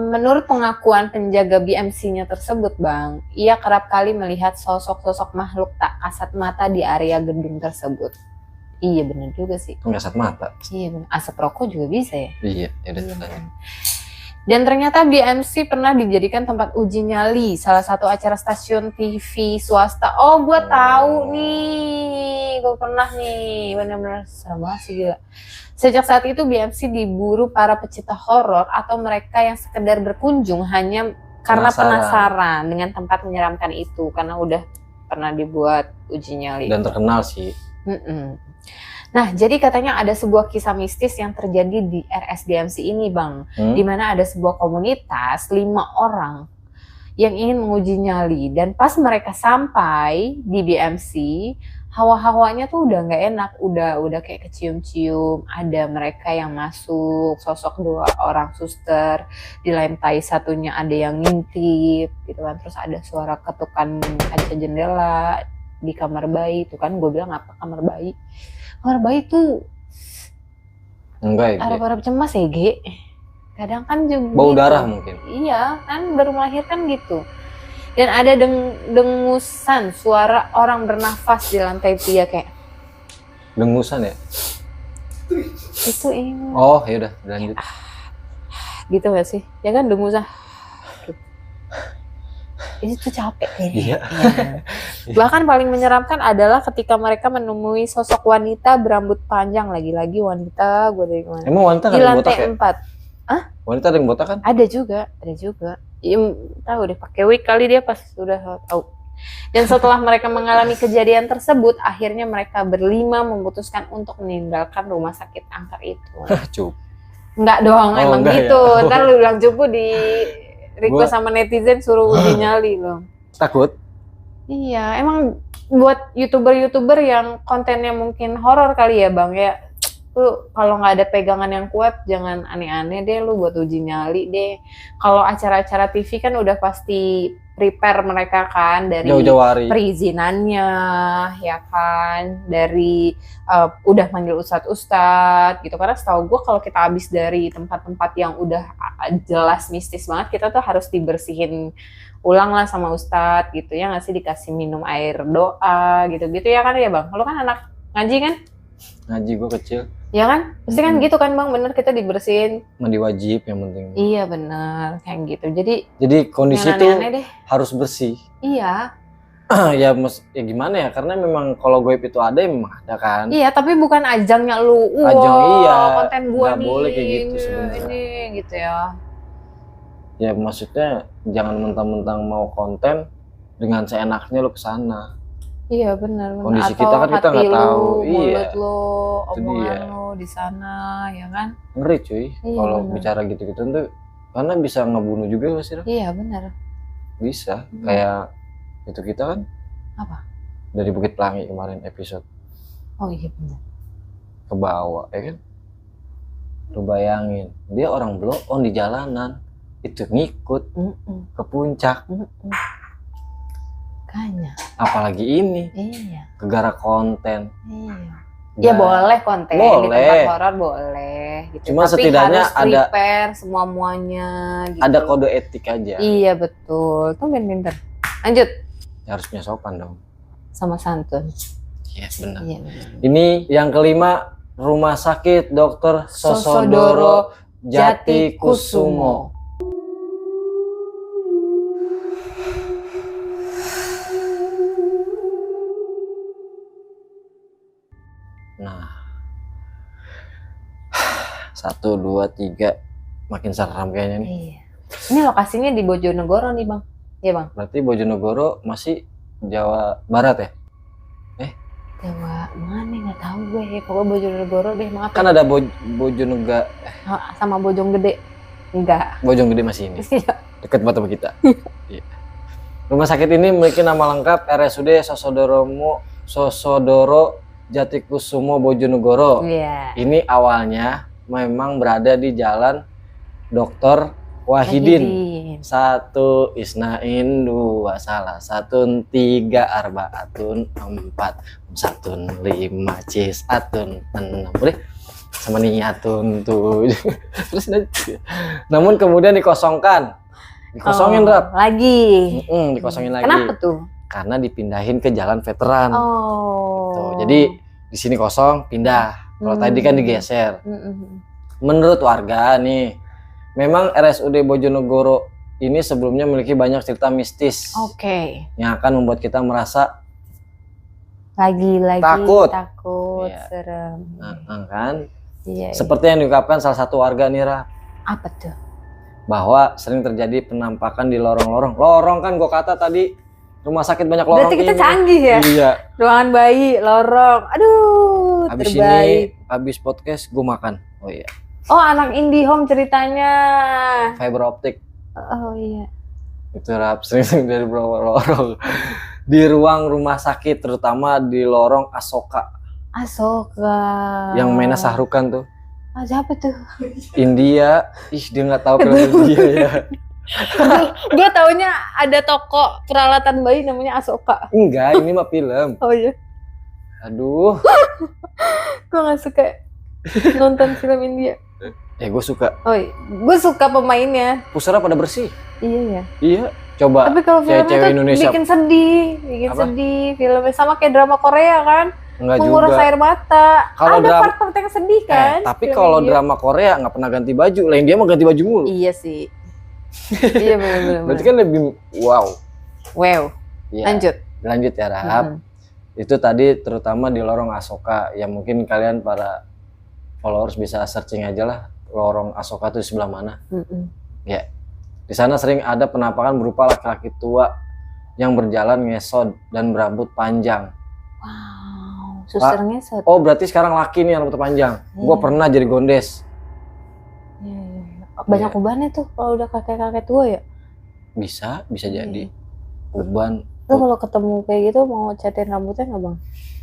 Menurut pengakuan penjaga BMC-nya tersebut, Bang, ia kerap kali melihat sosok-sosok makhluk tak kasat mata di area gedung tersebut. Iya benar juga sih. Nggak kasat mata. Iya benar. Asap rokok juga bisa ya. Iya, ya udah Iya, terus. benar. Dan ternyata BMC pernah dijadikan tempat uji nyali salah satu acara stasiun TV swasta. Oh, gue tahu nih, gue pernah nih, benar-benar serem banget sih gila. Sejak saat itu BMC diburu para pecinta horor atau mereka yang sekedar berkunjung hanya karena penasaran dengan tempat menyeramkan itu, karena udah pernah dibuat uji nyali. Dan terkenal sih. Nah, jadi katanya ada sebuah kisah mistis yang terjadi di RSDMC ini, Bang. Di mana ada sebuah komunitas 5 orang yang ingin menguji nyali. Dan pas mereka sampai di BMC, hawa-hawanya tuh udah nggak enak, udah kayak kecium-cium. Ada mereka yang masuk, sosok 2 orang suster, di lantai satunya ada yang ngintip, gitu kan. Terus ada suara ketukan kaca jendela di kamar bayi, tuh kan gue bilang apa kamar bayi. Kamar bayi tuh Enggak ya. harap-harap cemas ya, Ge. Kadang kan juga Bau gitu. darah mungkin. Iya, kan baru melahirkan gitu. Dan ada dengusan suara orang bernafas di lantai 3 kayak Dengusan ya? itu ini. Oh, ya udah lanjut. Gitu gak sih? Ya kan dengusan. Itu tuh capek kayaknya. Iya. Bahkan paling menyeramkan adalah ketika mereka menemui sosok wanita berambut panjang, lagi-lagi wanita, gue dari mana? Emang wanita Di ada yang botak lantai ya? 4. Wanita ada yang botak kan? Ada juga. Ya, tahu deh pakai wig kali dia pas sudah tahu. Dan setelah mereka mengalami kejadian tersebut, akhirnya mereka berlima memutuskan untuk meninggalkan rumah sakit angker itu. Cup. Enggak dong, Oh, emang enggak gitu. ya? Ntar lu bilang cupu di request sama netizen suruh uji nyali loh. Takut? Iya, emang buat youtuber yang kontennya mungkin horor kali ya, Bang ya. Lu kalau nggak ada pegangan yang kuat jangan aneh-aneh deh lu buat uji nyali deh. Kalau acara-acara TV kan udah pasti prepare mereka kan dari Jauh-jauh hari. perizinannya ya kan, dari udah manggil ustadz gitu. Karena setahu gue kalau kita habis dari tempat-tempat yang udah jelas mistis banget, kita tuh harus dibersihin ulang lah sama ustadz gitu ya, nggak sih, dikasih minum air doa gitu ya kan ya, Bang. Lu kan anak ngaji kan? Ngaji gue kecil. Ya kan? Pasti kan gitu kan, Bang, bener, kita dibersihin. Mandi wajib yang penting. Iya bener, kayak gitu. Jadi kondisi yang tuh aneh-aneh deh. harus bersih. Iya. ya gimana ya, karena memang kalau goib itu ada ya memang ada kan. Iya, tapi bukan ajangnya lu. Ajang iya. Konten gua Nggak nih. boleh kayak gitu sebenarnya. Ini gitu ya. Ya maksudnya jangan mentang-mentang mau konten dengan seenaknya lu kesana. Iya benar. Kondisi Atau kita kan kita nggak hati tahu. lu, mulut Iya. lu, Itu omongan dia. lu di sana, ya kan? Ngeri cuy. Iya, Kalau bener. bicara gitu-gitu tuh karena bisa ngebunuh juga nggak sih? Ram? Iya benar. Bisa. Kayak itu kita kan Apa? dari Bukit Pelangi kemarin episode Oh iya benar. ke bawah, ya kan? Lu bayangin, dia orang blow on di jalanan itu ngikut ke puncak. Kayaknya. Apalagi ini Iya. gegara konten. Iya. Ya Dan boleh konten di Boleh. tempat horor boleh gitu. Cuma tapi setidaknya harus prepare semuanya gitu. ada kode etik aja. Iya betul. Tuh pinter. Lanjut Harusnya sopan dong. sama santun. Iya benar. Iya benar. Ini yang kelima, Rumah Sakit Dr. Sosodoro Jatikusumo. Nah, 1, 2, 3 makin seram kayaknya nih. Iya. Ini lokasinya di Bojonegoro nih, Bang. Iya, Bang. Berarti Bojonegoro masih Jawa Barat ya? Jawa mana nggak tahu gue ya. Pokoknya Bojonegoro deh, maaf. Kan ada Bojonegoro, Sama Bojonggede. Enggak. Bojonggede masih ini. Iya. Dekat banget sama kita. Iya. Rumah sakit ini memiliki nama lengkap RSUD Sosodoro Jatikusumo Bojonegoro. Iya. Ini awalnya memang berada di Jalan Dr. Wahidin. 1 Isnain 2 salah 1 3 Arbaatun 4 1 5 Cisatun 6. Boleh? sama niatun tuh. Terus namun kemudian dikosongkan. Dikosongin Rap. Lagi. Dikosongin lagi. Kenapa tuh? Karena dipindahin ke jalan veteran. Oh. Tuh, jadi di sini kosong, pindah. Kalau tadi kan digeser. Menurut warga nih, memang RSUD Bojonegoro ini sebelumnya memiliki banyak cerita mistis. Oke. Yang akan membuat kita merasa lagi takut, iya. Serem. Kan? Iya. Seperti yang diungkapkan salah satu warga nih, Ra. Apa tuh? Bahwa sering terjadi penampakan di lorong-lorong. Lorong kan gua kata tadi rumah sakit banyak lorong. Berarti kita canggih ya? Iya. Ruangan bayi, lorong. Aduh, habis terbaik. ini, habis podcast gue makan. Oh iya. Oh, anak IndiHome ceritanya. Fiber optik. Oh iya. Itu Rap, sering dari lorong. Di ruang rumah sakit, terutama di lorong Asoka. Asoka. Yang mainnya Sahrukan tuh. Ah, siapa tuh? India. Ih, dia nggak tahu film India ya. Gue taunya ada toko peralatan bayi namanya Asoka. Enggak, ini mah film. Oh iya. Aduh. Gue gak suka nonton film India. Gue suka. Oh iya. Gue suka pemainnya. Pusara pada bersih. Iya ya. Iya. Coba. Tapi kalau filmnya cewek tuh Indonesia bikin sedih. Sedih filmnya. Sama kayak drama Korea kan. Enggak menguras juga. air mata. Kalau ada drama- part-part yang sedih kan. Tapi film kalau India. drama Korea nggak pernah ganti baju. Lain dia mah ganti baju mulu. Iya sih. Iya benar-benar. Berarti kan lebih wow. Wow. Iya. Lanjut ya Rahab. Itu tadi terutama di lorong Asoka. Ya mungkin kalian para followers bisa searching aja lah lorong Asoka itu di sebelah mana. Ya. Di sana sering ada penampakan berupa laki-laki tua yang berjalan ngesot dan berambut panjang. Wow. Suster ngesot. Oh berarti sekarang laki nih yang rambut panjang. Gua pernah jadi gondes. Iya. Banyak ubannya tuh kalau udah kakek-kakek tua ya. Bisa jadi. Uban. Lu kalau ketemu kayak gitu mau catin rambutnya nggak bang?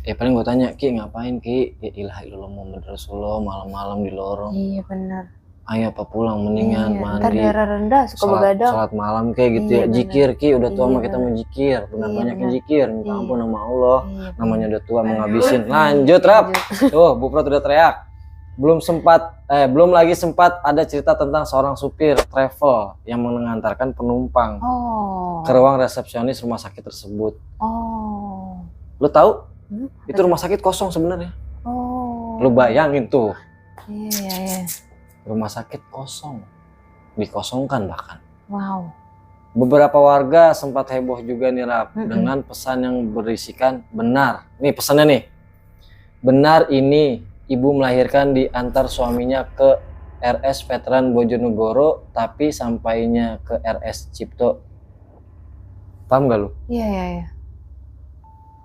Ya paling gue tanya, Ki ngapain Ki? Ya ilah ilah Muhammad Rasulullah malam-malam di lorong. Iya benar. Ayo apa pulang mendingan Ntar mandi. darah rendah suka begadang. Salat malam kayak gitu Iya, ya. Jikir Ki, udah tua Iya, mah kita mau jikir. Benar Iya, banyakin benar. jikir. Minta Iya. ampun sama Allah. Iya, Namanya udah tua mau ngabisin. Lanjut Rap. Tuh, Bu Prot udah teriak. Belum lagi sempat ada cerita tentang seorang supir travel yang mengantarkan penumpang ke ruang resepsionis rumah sakit tersebut. Lu tahu? Itu rumah sakit kosong sebenarnya. Lu bayangin tuh. Iya. Rumah sakit kosong. Dikosongkan bahkan. Wow. Beberapa warga sempat heboh juga nih Rap dengan pesan yang berisikan benar. Nih pesannya nih. Benar ini ibu melahirkan diantar suaminya ke RS Veteran Bojonegoro tapi sampainya ke RS Cipto. Paham gak lu? Iya.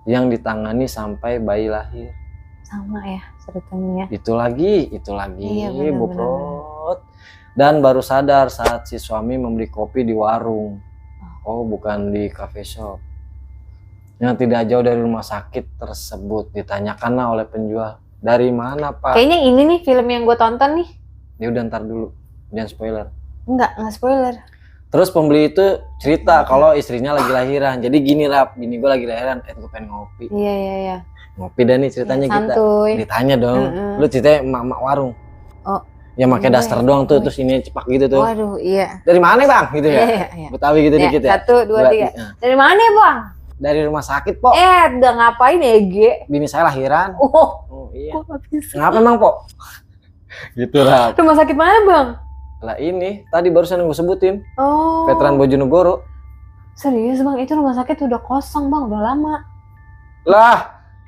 Yang ditangani sampai bayi lahir. Sama ya ceritanya ya. Itu lagi Iya, benar, Bu Prot. Dan baru sadar saat si suami membeli kopi di warung. Oh, bukan di cafe shop. Yang tidak jauh dari rumah sakit tersebut. Ditanyakanlah oleh penjual, dari mana Pak? Kayaknya ini nih film yang gue tonton nih. Ya udah ntar dulu, jangan spoiler. Enggak spoiler. Terus pembeli itu cerita kalau istrinya lagi lahiran. Jadi gini Rap, bini gue lagi lahiran, gue pengen ngopi. Iya. Ngopi dah nih ceritanya Ya, kita. santuy. Ditanya dong, lu ceritanya emak-emak warung. Oh. Ya pakai Iya, daster doang tuh, iya. terus ini cepak gitu tuh. Waduh, iya. Dari mana Bang? Gitu ya. Iya. Betawi gitu Ya, dikit ya. 1, 2, 3. Nah, Dari mana ya bang? dari rumah sakit, Po. Udah ngapain ya Ge? Bini saya lahiran. Oh, Oh iya. kok nggak bisa? Kenapa emang, Po? Gitu Rap. Rumah sakit mana bang? Lah ini tadi barusan yang gue sebutin, Oh. Veteran Bojonegoro. Serius bang, itu rumah sakit udah kosong bang, udah lama. Lah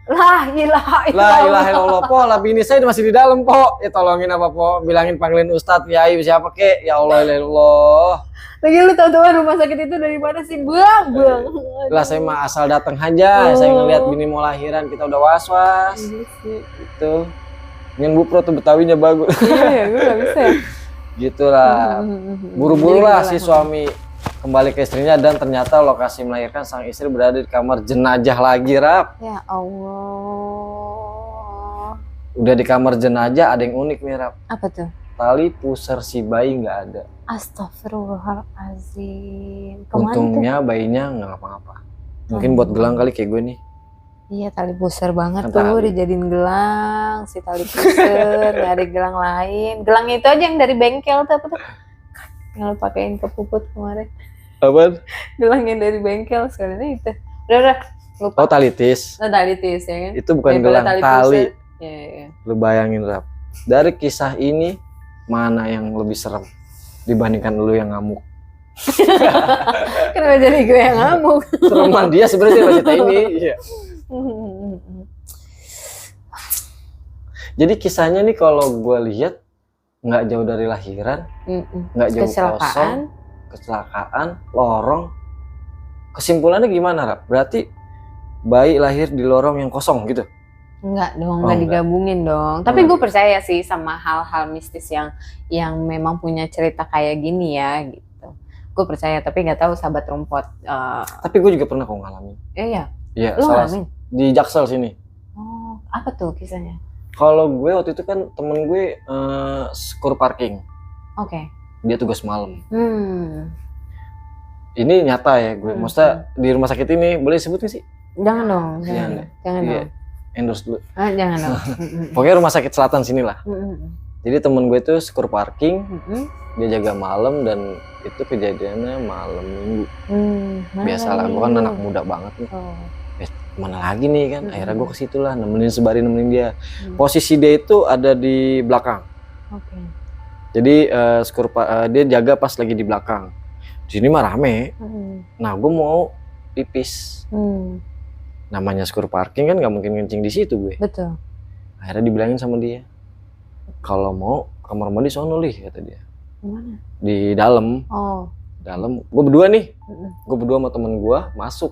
Lah, ilaha illallah, Po. Lah bini saya masih di dalam, Po. Ya tolongin apa, Po? Bilangin panggilin Ustadz, Yai, siapa kek? Ya Allah, ilallah. Lagi lu tahu-tahu rumah sakit itu dari mana sih bang? Lah saya mah asal datang aja. Saya ngeliat bini mau lahiran, kita udah was-was. Gitu. Ingin Bu Pro tuh Betawinya bagus. Iya, gue gak bisa. Gitu lah. Buru-buru lah si suami kembali ke istrinya dan ternyata lokasi melahirkan sang istri berada di kamar jenazah lagi, Rap. Ya Allah. Udah di kamar jenazah ada yang unik nih, Rap. Apa tuh? Tali pusar si bayi nggak ada. Astagfirullahaladzim. Kemana Untungnya bayinya nggak ngapa-ngapa. Mungkin buat gelang kali kayak gue nih. Iya, tali pusar banget Kan tuh tali. dijadiin gelang, si tali pusar, nggak ada gelang lain. Gelang itu aja yang dari bengkel tuh apa tuh? Yang lo pakein ke puput kemarin. Apa? Gelang yang dari bengkel sekalian itu. Udah, lupa. Oh, tali tis. Oh, tali tis ya kan? Itu bukan Daripada gelang, tali. pusar. Iya. Lu bayangin, Rap. Dari kisah ini mana yang lebih serem dibandingkan lu yang ngamuk? Kenapa jadi gue yang ngamuk? Sereman dia sebenarnya dia cerita ini. Iya. Jadi kisahnya nih kalau gue lihat nggak jauh dari lahiran, nggak jauh kosong, kecelakaan, lorong. Kesimpulannya gimana, Rap? Berarti bayi lahir di lorong yang kosong gitu? Enggak dong, Oh, enggak enggak. digabungin dong. Tapi gue percaya sih sama hal-hal mistis yang memang punya cerita kayak gini ya gitu. Gue percaya, tapi nggak tahu sahabat rumput. Tapi gue juga pernah kok ngalamin. Iya, Iya, lu salah ngalamin? di Jaksel sini. Oh, apa tuh kisahnya? Kalau gue waktu itu kan temen gue skor parking, Oke. dia tugas malam. Hmm. Ini nyata ya gue, maksudnya di rumah sakit ini boleh sebut nggak sih? Jangan dong, Jangan. jangan Iya. dong. Endorse dulu. Jangan dong. Pokoknya rumah sakit selatan sini lah. Jadi temen gue itu skor parking, dia jaga malam dan itu kejadiannya malam minggu. Biasalah, gue kan anak muda banget nih. Oh. Mana lagi nih kan? Akhirnya gue ke situ lah, nemenin dia. Posisi dia itu ada di belakang. Oke. Jadi dia jaga pas lagi di belakang. Di sini mah rame. Nah, gue mau pipis. Namanya skor parking kan nggak mungkin kencing di situ gue. Betul. Akhirnya dibilangin sama dia, kalau mau kamar mandi sono lih, kata dia. Mana? Di dalam. Oh. Dalam. Gue berdua nih. Gue berdua sama temen gue masuk.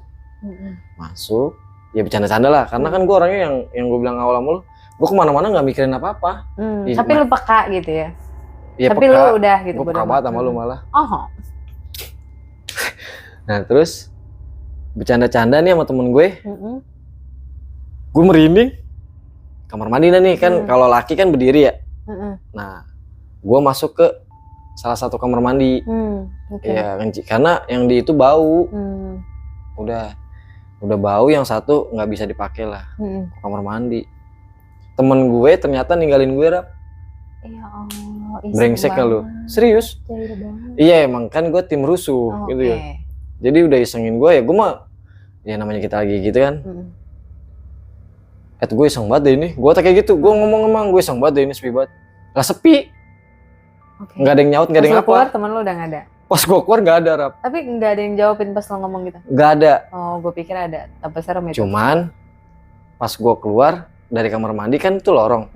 Masuk. Ya bercanda-canda lah. Karena kan gue orangnya yang gue bilang awal sama lu, gue kemana-mana nggak mikirin apa-apa. Tapi lu peka gitu ya. Ya, tapi peka. Lu udah gitu. Gue peka banget sama lu malah. Oh. Nah terus bercanda-canda nih sama temen gue. Gue merinding. Kamar mandi nih kan, kalau laki kan berdiri ya. Nah, gue masuk ke salah satu kamar mandi. Ya, karena yang di itu bau. Udah bau, yang satu nggak bisa dipakai lah. Kamar mandi. Temen gue ternyata ninggalin gue, Rap. Ya Allah, brengsek lu. Serius? Iya, emang kan gue tim rusuh gitu ya. Jadi udah isengin gue, ya gue mah ya namanya kita lagi gitu kan. Gue iseng banget deh ini. Gue kayak gitu, gue ngomong emang gue iseng banget deh ini, sepi banget. Lah sepi. Nggak ada yang nyaut, nggak ada yang apa. Pas keluar temen lu udah nggak ada? Pas gue keluar nggak ada, Rap. Tapi nggak ada yang jawabin pas lo ngomong gitu? Nggak ada. Oh, gue pikir ada. Tapi serem itu. Cuman pas gue keluar dari kamar mandi kan itu lorong.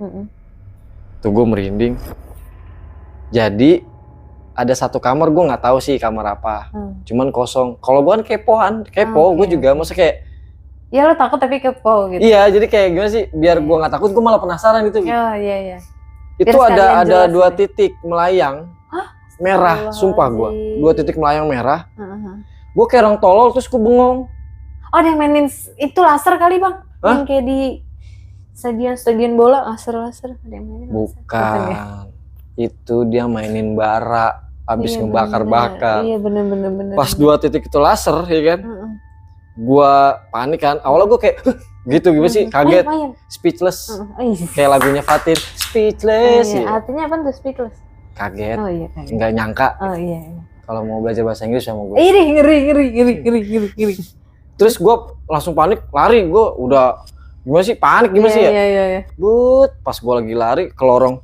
Tuh gue merinding. Jadi ada satu kamar, gue nggak tahu sih kamar apa. Cuman kosong. Kalau gue kan kepo. Gue juga maksudnya kayak. Ya lo takut tapi kepo gitu. Iya, jadi kayak gimana sih? Biar gue nggak takut, gue malah penasaran gitu. Oh iya. Itu ada 2 titik melayang. Merah, sumpah gue. 2 titik melayang merah. Gue kayak orang tolol, terus gue bengong. Oh, ada yang mainin itu laser kali, Bang? Yang kayak di stadion bola, laser ada yang mainin. Bukan ya? Itu dia mainin bara, habis ngebakar-bakar. Iya bener. Pas 2 titik itu laser, ya kan? Gua panik kan. Awalnya gue kayak gitu gimana sih? Kaget, speechless. Kayak lagunya Fatin, speechless. Iya. Artinya apa tuh speechless? Kaget. Oh iya, kaget. Nggak nyangka. Oh iya. Kalau mau belajar bahasa Inggris sama gue. Ngeri. Terus gue langsung panik, lari. Gue udah gimana sih? Panik gimana sih ya? Iya. Pas gue lagi lari ke lorong.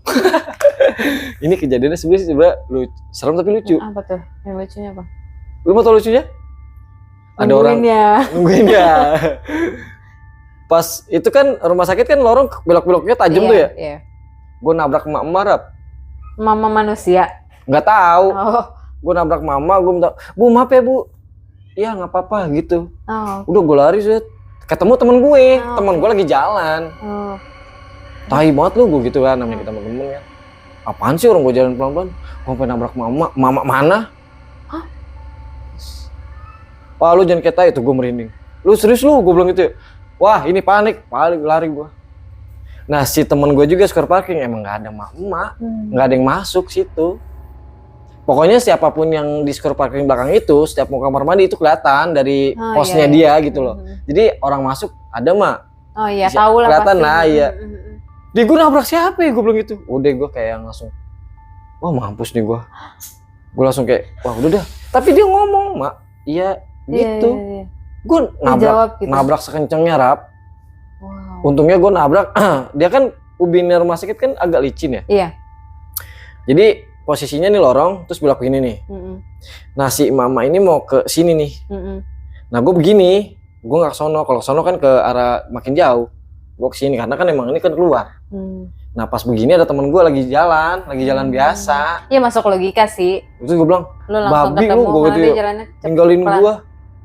Ini kejadiannya sebenarnya serem tapi lucu. Apa tuh? Yang lucunya apa? Lu mau tau lucunya? Ada orang nungguin ya. Pas itu kan rumah sakit kan lorong belok-beloknya tajam tuh ya. Iya. Gue nabrak emak-emak, Rap. Mama manusia? Nggak tahu. Oh. Gue nabrak mama, gue minta, Bu maaf ya Bu. Iya nggak apa-apa gitu. Oh. Udah gue lari set. Ketemu temen gue, temen gue lagi jalan. Tai banget lu, gue gitu kan, namanya kita temen kan. Apaan sih orang gue jalan pelan-pelan? Gue sampai nabrak mama mana? Hah? Wah lu jangan kayak tai, itu gue merinding. Lu serius lu, gue bilang gitu ya. Wah ini panik lari gue. Nah si temen gue juga skor parking, emang gak ada emak-emak, gak ada yang masuk situ. Pokoknya siapapun yang di skor parking belakang itu, setiap mau kamar mandi itu kelihatan dari posnya dia gitu loh. Jadi orang masuk ada mak. Oh iya, tahu lah Kelihatan pasti. lah, iya. Dia gue nabrak siapa ya, gue bilang gitu. Udah gue kayak langsung, wah mampus nih gue. Gue langsung kayak, wah udah dah. Tapi dia ngomong, mak, iya gitu. Iya. Gue Dijawab gitu. nabrak sekencengnya Rap. Wow. Untungnya gue nabrak, dia kan ubinnya rumah sakit kan agak licin ya. Iya. Jadi posisinya nih lorong, terus belok ini nih. Nah si mama ini mau ke sini nih. Nah gue begini, gue nggak ke sono. Kalau ke sono kan ke arah makin jauh. Gue ke sini karena kan emang ini kan keluar. Nah pas begini ada temen gue lagi jalan biasa. Iya masuk logika sih. Terus gue bilang, Lu langsung babi ketemu lu, gue karena gitu dia ya. jalannya cepet. Ninggalin pelan. gue.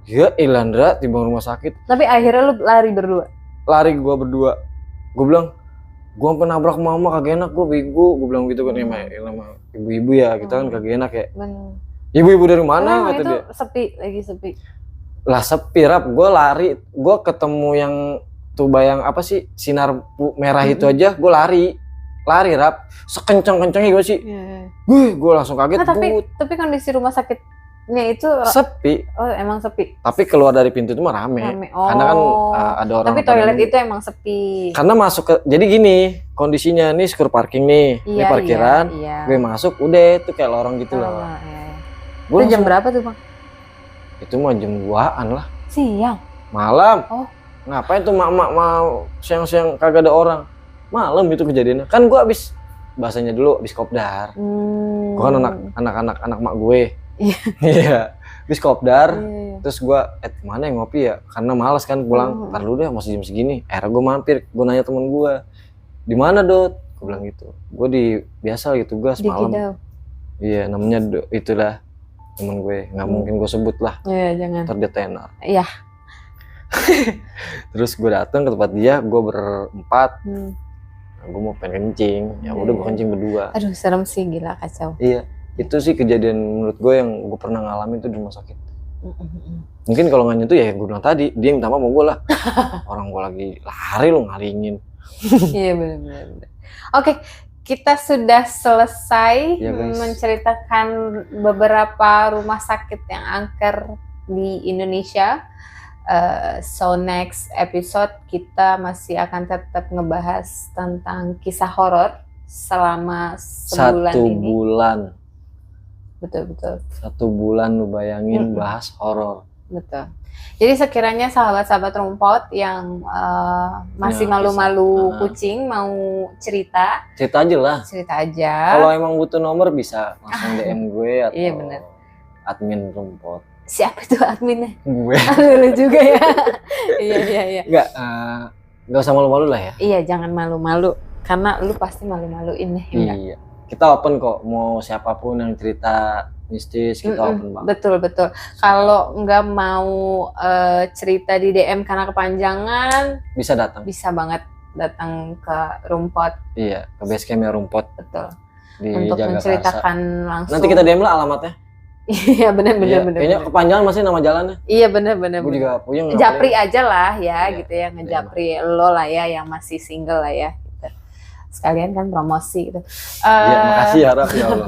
Ya Ilandra timbang rumah sakit. Tapi akhirnya lu lari berdua. Lari gue berdua. Gue bilang, gue sampai nabrak mama kagak enak, gue bego. Gue bilang gitu kan sama ibu-ibu ya, kita kan kagak enak ya. Bener. Ibu-ibu dari mana Emang kata itu dia. lagi sepi. Lah sepi Rap, gue lari, gue ketemu yang tuh bayang apa sih sinar merah itu aja, gue lari Rap, sekencang-kencangnya gue sih, gue langsung kaget. Nah, tapi kondisi rumah sakitnya itu sepi. Oh emang sepi. Tapi keluar dari pintu itu mah rame. Oh. Karena kan ada orang. Tapi toilet itu emang sepi. Karena masuk ke, jadi gini kondisinya nih skur parking nih, ini parkiran, iya. gue masuk udah itu kayak lorong gitu loh. Itu jam berapa tuh bang? Itu mah jam 2-an lah. Siang. Malam. Oh. Ngapain tuh mak mau siang-siang kagak ada orang? Malam itu kejadiannya. Kan gue abis bahasanya dulu abis kopdar. Gue kan anak mak gue. Iya. Abis kopdar. Terus gue mana yang ngopi ya? Karena malas kan pulang. Ntar dulu deh masih jam segini. Akhirnya gue mampir. Gue nanya temen gue, di mana Dot? Gue bilang gitu. Gue di biasa lagi tugas malam. Iya namanya itulah temen gue. Nggak mungkin gue sebut lah. Iya jangan. Ntar dia tenar. Iya. Terus gue datang ke tempat dia, gue berempat. Nah, gue mau pengen kencing, ya udah gue kencing berdua. Aduh serem sih, gila kacau. Iya, itu sih kejadian menurut gue yang gue pernah ngalamin tuh di rumah sakit. Mungkin kalau nggak nyentuh ya gue bilang tadi, dia minta maaf sama gue lah. Orang gue lagi lari lo ngalingin. Iya benar. Oke, kita sudah selesai menceritakan beberapa rumah sakit yang angker di Indonesia. So next episode kita masih akan tetap ngebahas tentang kisah horor selama sebulan ini. 1 bulan. Betul. 1 bulan lu bayangin bahas horor. Betul. Jadi sekiranya sahabat-sahabat rumput yang masih malu-malu kucing mau cerita aja lah. Cerita aja. Kalau emang butuh nomor bisa langsung DM gue atau iya, bener. Admin rumput. Siapa tuh adminnya? Gue. Lu juga ya. Iya. Nggak usah malu-malu lah ya. Iya, jangan malu-malu karena lu pasti malu-maluin deh. Iya. Kita open kok, mau siapapun yang cerita mistis kita open banget. Betul. Kalau nggak mau cerita di DM karena kepanjangan, bisa datang. Bisa banget datang ke rumput. Iya, ke basecampnya rumput. Betul. Di untuk Jagakarsa. Menceritakan langsung. Nanti kita DM lah alamatnya. Iya benar. Kayaknya kepanjangan masih nama jalannya. Iya benar. Gue juga punya. Japri aja lah ya, gitu ya, ngejapri lo lah ya yang masih single lah ya. Gitu. Sekalian kan promosi gitu. Iya, makasih ya Raf, ya Allah.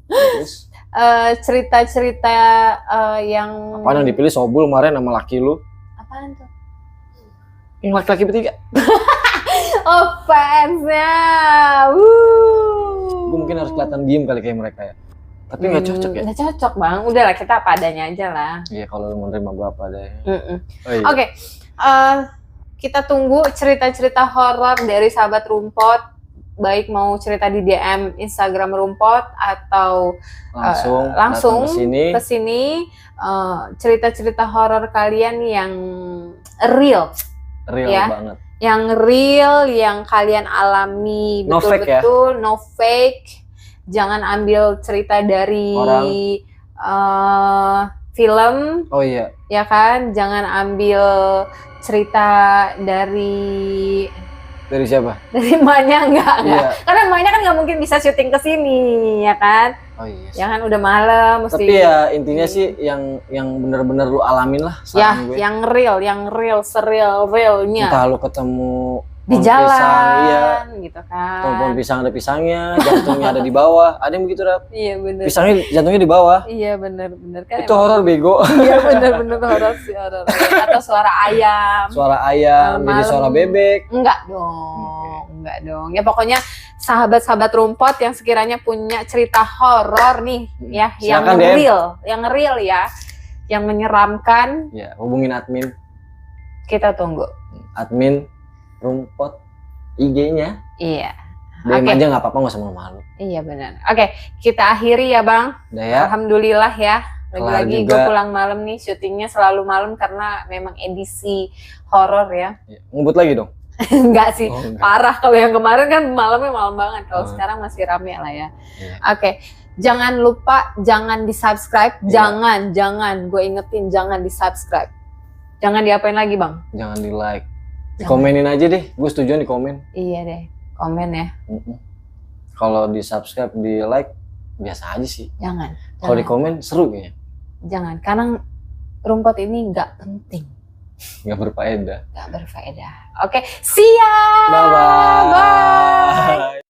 Terus cerita-cerita yang apaan yang dipilih Sobul kemarin sama laki lu? Apaan tuh? Yang laki-laki bertiga. Oh fansnya. Gue mungkin harus kelihatan diem kali kayak mereka ya. Tapi nggak cocok ya? Nggak cocok bang, udahlah kita apa adanya aja lah. Iya kalau lu menerima gue apa adanya. Oke. Kita tunggu cerita-cerita horor dari sahabat rumput, baik mau cerita di DM Instagram rumput atau langsung ke sini cerita-cerita horor kalian yang real ya? Banget. Yang real, yang kalian alami betul-betul, no fake. Jangan ambil cerita dari film. Oh iya. Ya kan? Jangan ambil cerita dari siapa? Dari emaknya enggak. Iya. Karena emaknya kan nggak mungkin bisa syuting ke sini, ya kan? Oh iya. Ya kan udah malam mesti. Tapi ya intinya sih yang benar-benar lu alamin lah ya, gue. Yang real, realnya. Entah lu ketemu di Pohon jalan pisang, iya. gitu kan. Pohon pisang ada pisangnya, jantungnya ada di bawah. Ada yang begitu, Rap. Iya bener. Pisangnya jantungnya di bawah. Iya bener kan. Itu horor bego. Iya bener horor sih horor. Atau suara ayam. Suara ayam, jadi Malam. suara bebek. Enggak dong. Ya pokoknya sahabat-sahabat rumput yang sekiranya punya cerita horor nih ya, yang Silakan DM. real ya, yang menyeramkan, Ya, hubungin admin. kita tunggu. Admin rumput IG-nya. Iya. DM Oke. aja nggak apa-apa, nggak usah malu-malu. Iya benar. Oke, kita akhiri ya Bang. Udah ya. Alhamdulillah ya. Kelar Lagi-lagi juga. gue pulang malam nih, syutingnya selalu malam karena memang edisi horor ya. Ya, ngebut lagi dong. Enggak sih. Oh, enggak. Parah, kalau yang kemarin kan malamnya malam banget. Kalau Oh. sekarang masih rame lah ya. Iya. Oke, jangan lupa jangan di-subscribe, Iya. jangan. Gue ingetin jangan di-subscribe. Jangan diapain lagi bang? Jangan di like. Jangan. Komenin aja deh. Gue setuju di komen. Iya deh, komen ya. Kalau di subscribe, di like biasa aja sih. Jangan. Kalau di komen seru kayaknya. Jangan, karena rumput ini nggak penting, Nggak berfaedah. nggak berfaedah. Oke, see ya. Bye-bye. Bye.